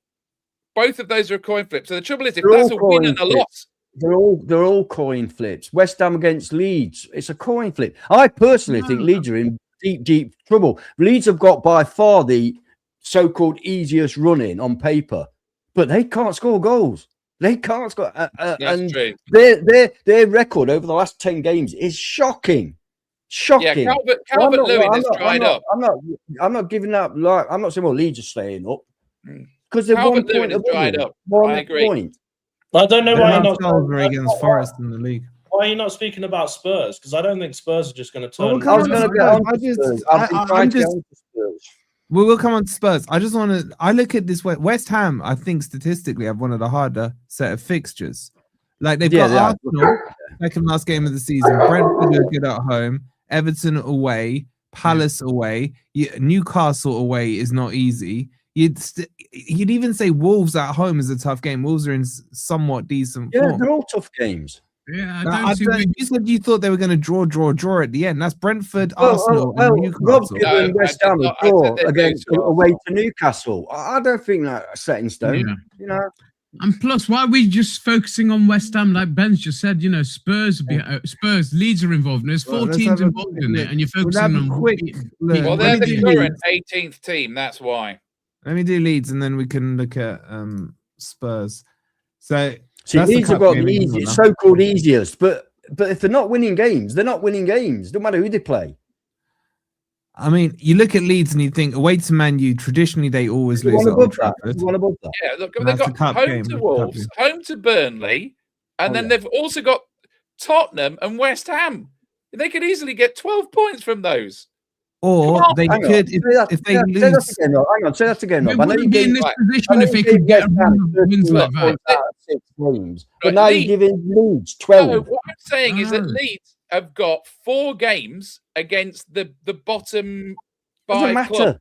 Both of those are a coin flip. So the trouble is, if that's a win and a loss, they're all coin flips. West Ham against Leeds, it's a coin flip. I personally think Leeds are in deep trouble. Leeds have got by far the so-called easiest run-in on paper, but they can't score goals. They can't score, and their record over the last 10 games is shocking. Shocking. Yeah, Calvert Lewin has dried up. I'm not giving up. Like, I'm not saying Leeds are staying up because they're Calvert Lewin has dried up. I agree. Point. I don't know why you're not against Forest in the league. Why are you not speaking about Spurs? Because I don't think Spurs are just going to turn. I was going to get on to Spurs. I've been trying to get on to Spurs. We will come on to Spurs. I just want to. I look at this way. West Ham, I think statistically, have one of the harder set of fixtures. Like they've got Arsenal, second last game of the season. Brentford are good at home. Everton away. Palace away. Newcastle away is not easy. You'd even say Wolves at home is a tough game. Wolves are in somewhat decent form. Yeah, they're all tough games. Yeah, you said you thought they were going to draw at the end. That's Brentford, Arsenal, and Newcastle. Rob's given West Ham a draw against away to Newcastle. I don't think that's set in stone. Yeah. You know. And plus, why are we just focusing on West Ham? Like Ben's just said, you know, Spurs, Leeds are involved. And there's 4 teams involved in it, and you're focusing on quick. Well, they're the current 18th team. That's why. Let me do Leeds, and then we can look at Spurs. So. See, Leeds have got the so-called easiest, but if they're not winning games, they're not winning games. No matter who they play. I mean, you look at Leeds and you think away to Man U. Traditionally, they always lose at Old Trafford. Yeah, look, they've got home to Wolves, home to Burnley, and then they've also got Tottenham and West Ham. They could easily get 12 points from those. Or they could if they lose. Hang on, say that again. They wouldn't be in this position if they could get wins like that. 6 games, but now you're giving Leeds 12. No, what I'm saying is that Leeds have got 4 games against the bottom 5 club.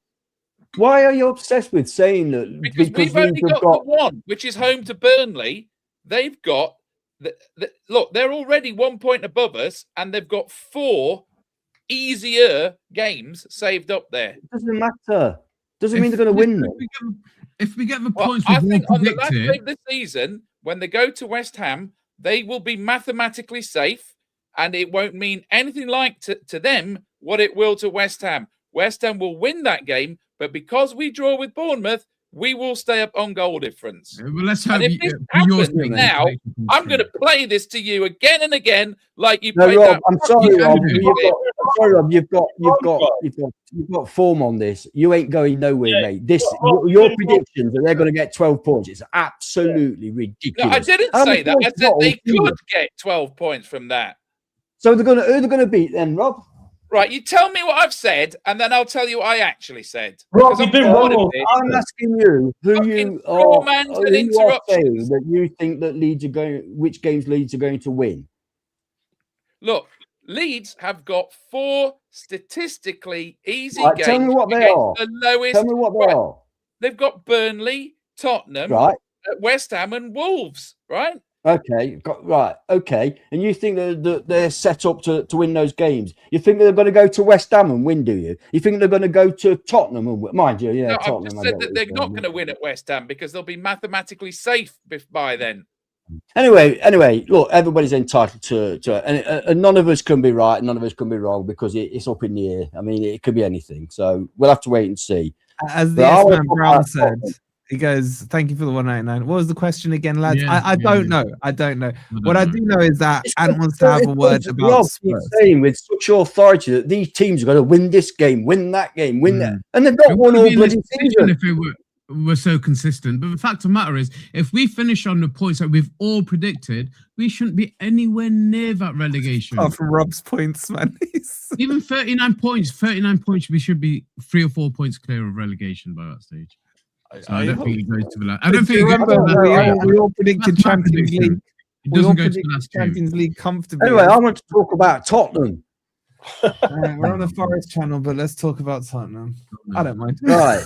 Why are you obsessed with saying that? Because we've only got the one, which is home to Burnley. They've got look, they're already 1 point above us, and they've got 4 easier games saved up there. It doesn't matter. Doesn't mean they're going to win them. If we get the points, I think on the last day of the season, when they go to West Ham, they will be mathematically safe, and it won't mean anything like to them what it will to West Ham. West Ham will win that game, but because we draw with Bournemouth, we will stay up on goal difference. Well, let's hope. And if this happens now, I'm going to play this to you again and again, like you played. Rob, I'm sorry, Rob. You've got form on this. You ain't going nowhere, mate. Your predictions that they're going to get 12 points is absolutely ridiculous. No, I didn't say that. I said they could get 12 points from that. So who they're going to beat then, Rob? Right, you tell me what I've said, and then I'll tell you what I actually said. Rob, you've been wrong. I'm asking you who you are saying that you think that which games Leeds are going to win. Look, Leeds have got 4 statistically easy games. Tell me what they are. The lowest. Tell me what they are. They've got Burnley, Tottenham, West Ham, and Wolves. Right. Okay, okay. And you think that they're set up to win those games? You think they're going to go to West Ham and win, do you? You think they're going to go to Tottenham and win? Mind you, yeah, no, Tottenham. I've just said that they're not going to win at West Ham because they'll be mathematically safe by then. Anyway, look, everybody's entitled to and none of us can be right, none of us can be wrong because it's up in the air. I mean, it could be anything. So we'll have to wait and see. As the S-Man Brown said, he goes, "Thank you for the 199." What was the question again, lads? I don't know. I don't know. What I do know is that Ant wants to have a word about Spurs. Saying with such authority that these teams are going to win this game, win that game, win that, and they've not won all bloody season. If we're so consistent, but the fact of the matter is, if we finish on the points that we've all predicted, we shouldn't be anywhere near that relegation. Apart from Rob's points, man. Even 39 points, we should be 3 or 4 points clear of relegation by that stage. So I don't think it goes to the last. I don't think we all predicted Champions League. It doesn't go to the last Champions League comfortably. Anyway, I want to talk about Tottenham. We're on the Forest channel, but let's talk about Tottenham. I don't mind. Right.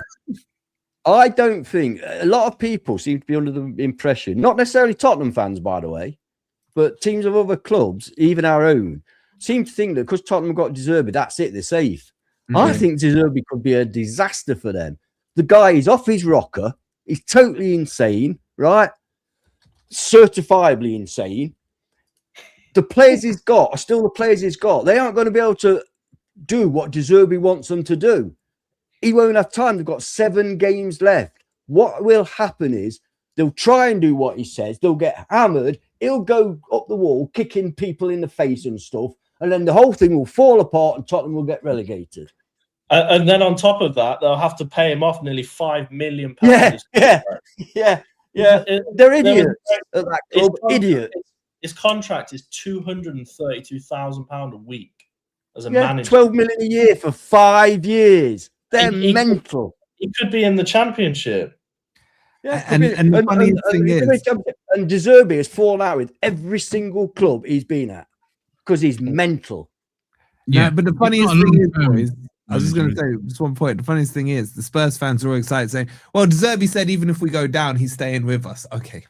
I don't think a lot of people seem to be under the impression, not necessarily Tottenham fans, by the way, but teams of other clubs, even our own, seem to think that because Tottenham got De Zerbi, that's it, they're safe. I think De Zerbi could be a disaster for them. The guy is off his rocker. He's totally insane, right? Certifiably insane. The players he's got are still the players he's got. They aren't going to be able to do what De Zerbi wants them to do. He won't have time. They've got 7 games left. What will happen is they'll try and do what he says. They'll get hammered. He'll go up the wall, kicking people in the face and stuff. And then the whole thing will fall apart and Tottenham will get relegated. And then on top of that, they'll have to pay him off nearly £5 million. Yeah. They're idiots at that club. Idiots. His contract is £232,000 a week as a manager. 12 million a year for 5 years. They're He mental. He could be in the Championship. Yeah, And the funny thing is, and De Zerbi has fallen out with every single club he's been at because he's mental. no, but the He's funniest not a thing is, long-term boys, I was just going to manager. say just one point. The funniest thing is, the Spurs fans are all excited, saying, "Well, De Zerbi said even if we go down, he's staying with us." Okay,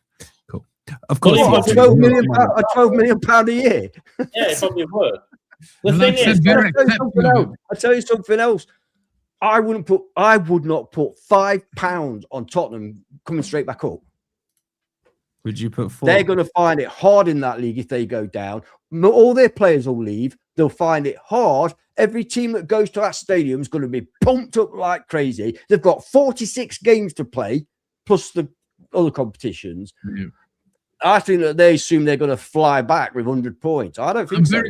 cool. Of course, Well, What, he a was- 12 million, £12 million a year. Yeah, it probably would. The Well, thing like I is, said, they're I'll tell you something else. I would not put £5 on Tottenham coming straight back up. Would you put 4? They're going to find it hard in that league if they go down. All their players will leave. They'll find it hard. Every team that goes to that stadium is going to be pumped up like crazy. They've got 46 games to play, plus the other competitions. Yeah. I think that they assume they're going to fly back with 100 points. I don't think so.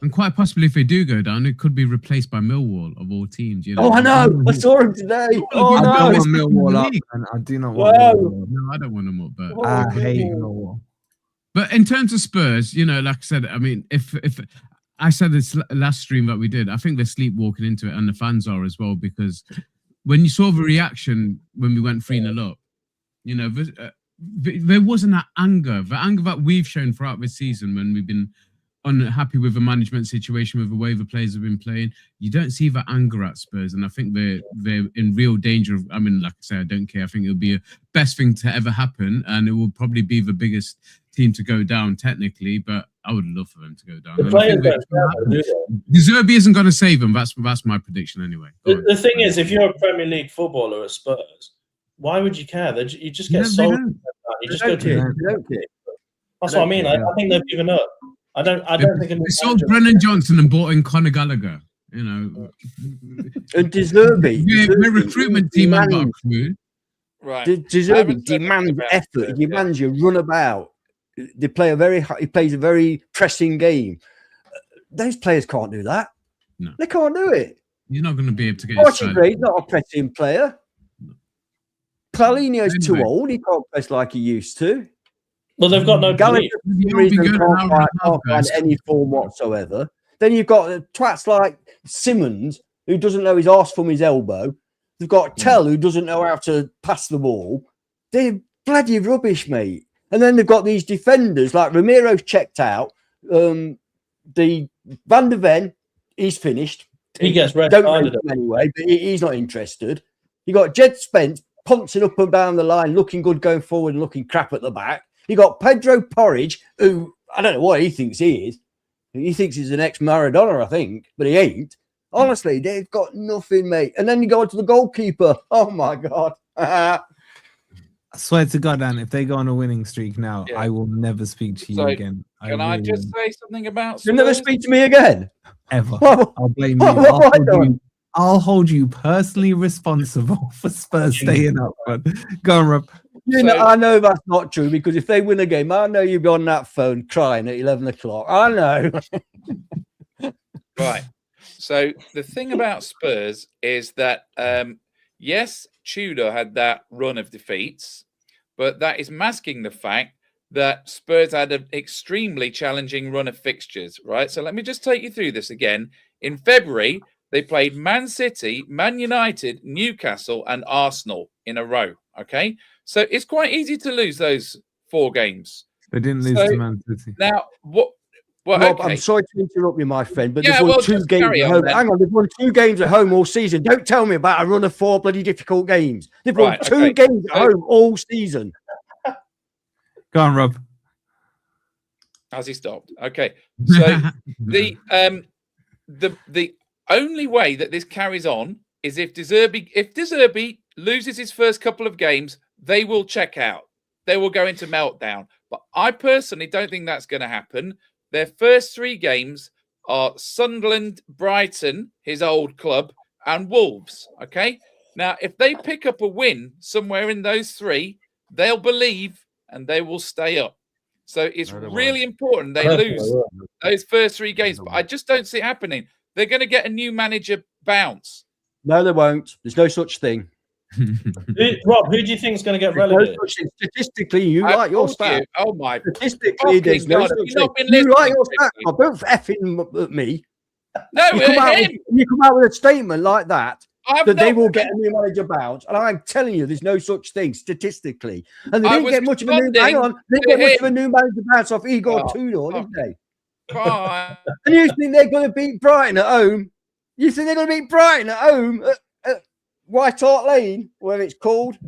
And quite possibly, if they do go down, it could be replaced by Millwall of all teams. You know? Oh, I know. I saw him today. Oh, I no. don't want It's Millwall up, league. and I do not want Wow. Millwall up. No, I don't want them up. But I hate Millwall. But in terms of Spurs, you know, like I said, I mean, if I said this last stream that we did, I think they're sleepwalking into it, and the fans are as well, because when you saw the reaction when we went 3-0 up, you know, there wasn't that anger, the anger that we've shown throughout this season when we've been unhappy with the management situation, with the way the players have been playing. You don't see that anger at Spurs, and I think they're in real danger of, I mean, like I say, I don't care. I think it'll be a best thing to ever happen, and it will probably be the biggest team to go down technically, but I would love for them to go down. the And I players think don't do that. De Zerbi isn't going to save them. That's my prediction anyway. Go on. The thing is, if you're a Premier League footballer at Spurs, why would you care? You just get No, they sold. don't. You They just go don't to. care. They don't care. That's what I mean. I think they've given up. I don't think. They sold Brennan Johnson and bought in Conor Gallagher. You know, And De Zerbi. we're recruitment team have got a clue. Right. De I haven't Zerbi said demands anything about effort. Spurs He yet. demands you run about. He plays a very pressing game. Those players can't do that. No. They can't do it. You're not going to be able to get his Archie side. Gray's not a pressing player. Paulinho's too Anyway. old. He can't press like he used to. Well, they've got no Gallagher, belief. for some You'll be reason, good an hour and a half, can't find guys. any form whatsoever. Then you've got twats like Simmons, who doesn't know his arse from his elbow. They've got Tell, who doesn't know how to pass the ball. They're bloody rubbish, mate. And then they've got these defenders, like Ramiro's checked out. The Van der Ven, he's finished. He gets red Don't carded. rate him anyway, but he's not interested. You got Jed Spence pouncing up and down the line, looking good going forward and looking crap at the back. You got Pedro Porridge, who I don't know what he thinks he is. He thinks he's an ex-Maradona, I think, but he ain't. Honestly, they've got nothing, mate. And then you go to the goalkeeper. Oh my god! I swear to God, Dan, if they go on a winning streak now, Yeah. I will never speak to you So, again. Can I really just won't. say something about You'll never Spurs? speak to me again. Ever. What? I'll blame you. Why not? I'll hold you personally responsible for Spurs staying up. But go on, Rob. You know, I know that's not true because if they win a game, I know you'll be on that phone crying at 11 o'clock. I know. Right. So the thing about Spurs is that, yes, Tudor had that run of defeats, but that is masking the fact that Spurs had an extremely challenging run of fixtures, right? So let me just take you through this again. In February, they played Man City, Man United, Newcastle, and Arsenal in a row, okay? So it's quite easy to lose those 4 games. They didn't lose So, to Man City. Now, what? Well, Rob, okay. I'm sorry to interrupt you, my friend, but Yeah, they've won well, 2 just games carry at on home. then. Hang on, they've won 2 games at home all season. Don't tell me about a run of 4 bloody difficult games. They've won Right, 2 okay. games at So- home all season. Go on, Rob. Has he stopped? Okay. So the only way that this carries on is if De Zerbi loses his first couple of games, they will check out. They will go into meltdown. But I personally don't think that's going to happen. Their first 3 games are Sunderland, Brighton, his old club, and Wolves. Okay. Now, if they pick up a win somewhere in those 3, they'll believe and they will stay up. So it's really important they lose those first 3 games. But I just don't see it happening. They're going to get a new manager bounce. No, they won't. There's no such thing. Rob, who do you think is going to get There's no relegated? such thing. Statistically, you I like your told stats. you. Oh my Statistically, there's fucking no God, have such you thing. not been You like listening your to stats. me? Rob. Don't effing at me. No, You come, out him. with, you come out with a statement like that, I've that they not- will get a new manager bounce. And I'm telling you, there's no such thing statistically. And they I didn't was get much of a new responding hang on. They to didn't get much of a him. new manager bounce off Igor Oh, Tudor, fuck. did they? Fine. And you think they're going to beat Brighton at home? You think they're going to beat Brighton at home at White Hart Lane, whatever it's called?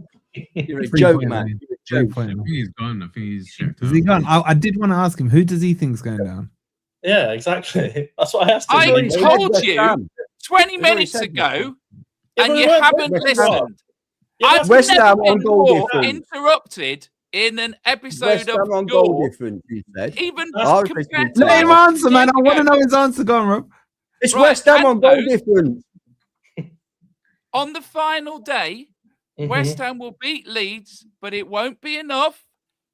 You're a 3 joke, point, man. man. You're a 3 joke. point. I think he's gone. I think he's checked Is out. he gone? I did want to ask him, who does he think's going down? Yeah, exactly. That's what I asked him. I already said told West you Ham. 20 He's already minutes said ago, this one. Yeah, and but you we weren't haven't West Ham. listened. Yeah, I've that's West never Ham on been goal more difference. interrupted in an episode West of Ham on goal GOR, difference, he said. even I was compared listening to to Let him that. answer, man. I want to know his answer. Go on, Rob. It's Right, West Ham on goal and difference. on the final day, Mhm. West Ham will beat Leeds, but it won't be enough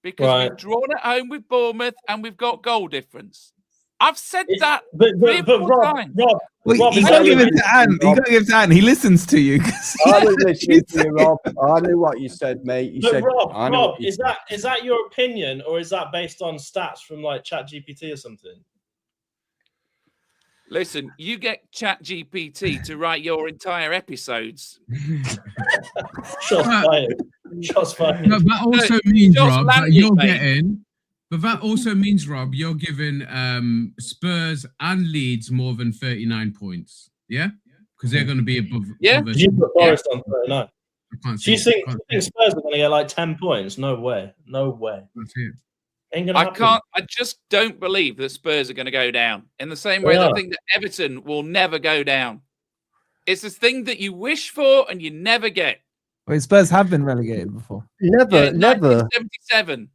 because Right. we've drawn at home with Bournemouth and we've got goal difference. I've said It's- that But, 3 or 4 Rob, times. Rob, Well, Rob, you is gotta that give your- it to Ant. You gotta give it to Ant. He listens to you. I was listening to you, Rob. I knew what you said, mate. You But said, Rob, I know Rob, what you is said. that your opinion, or is that based on stats from like ChatGPT or something? Listen, you get ChatGPT to write your entire episodes. Shots fired. Shots fired. But that also means, just Rob, that landed, you're mate. getting. But that also means, Rob, you're giving Spurs and Leeds more than 39 points. Yeah, because they're going to be above. Yeah. above us. You put Forest on 39. I can't Do you see it. think, I can't you think see it. Spurs are going to get like 10 points? No way. No way. I can't see it. Ain't going to I happen. can't. I just don't believe that Spurs are going to go down in the same way They that I are. think that Everton will never go down. It's this thing that you wish for and you never get. Wait, Spurs have been relegated before. Never, Yeah, never, 1977.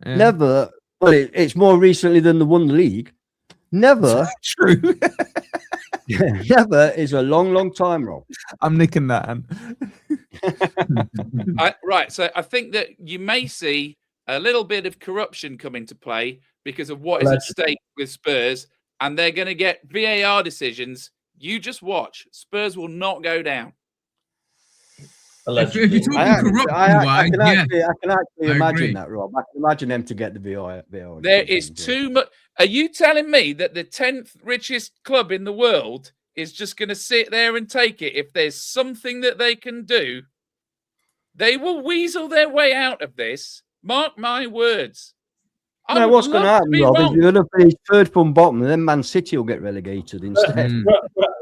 Yeah. never. Well, it's more recently than they won the league. Never, True. never is a long, long time, Rob. I'm nicking that, Ant. Right. So I think that you may see a little bit of corruption come into play because of what is at stake with Spurs, and they're going to get VAR decisions. You just watch. Spurs will not go down. If you're talking I corruption-wise, can yeah. actually I imagine agree. that, Rob. I can imagine them to get the VAR. There is too much. Are you telling me that the 10th richest club in the world is just going to sit there and take it? If there's something that they can do, they will weasel their way out of this. Mark my words. I No, would what's going to love happen, be Rob, is wrong. you're going to finish third from bottom, and then Man City will get relegated instead. Mm.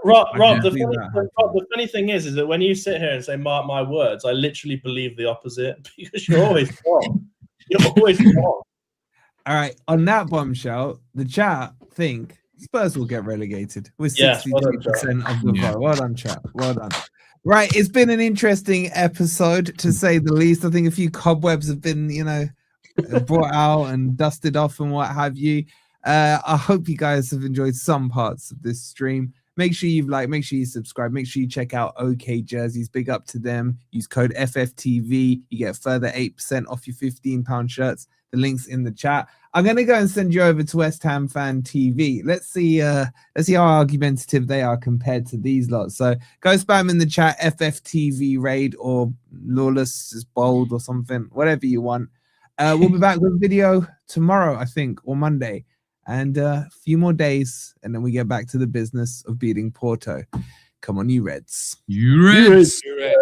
Rob, I the see funny, that. Rob, the funny thing is that when you sit here and say "mark my words," I literally believe the opposite because you're always wrong. You're always wrong. All right. On that bombshell, the chat think Spurs will get relegated with Yes, well done, 62% of the Yeah. vote. Well done, chat. Well done. Right. It's been an interesting episode, to say the least. I think a few cobwebs have been, brought out and dusted off and what have you. I hope you guys have enjoyed some parts of this stream. Make sure you make sure you subscribe, make sure you check out OK Jerseys. Big up to them. Use code FFTV. You get a further 8% off your £15 shirts. The link's in the chat. I'm gonna go and send you over to West Ham Fan TV. Let's see how argumentative they are compared to these lots. So go spam in the chat FFTV raid or Lawless is bold or something, whatever you want. We'll be back with a video tomorrow, I think, or Monday, and a few more days, and then we get back to the business of beating Porto. Come on, you Reds. You Reds. Correct.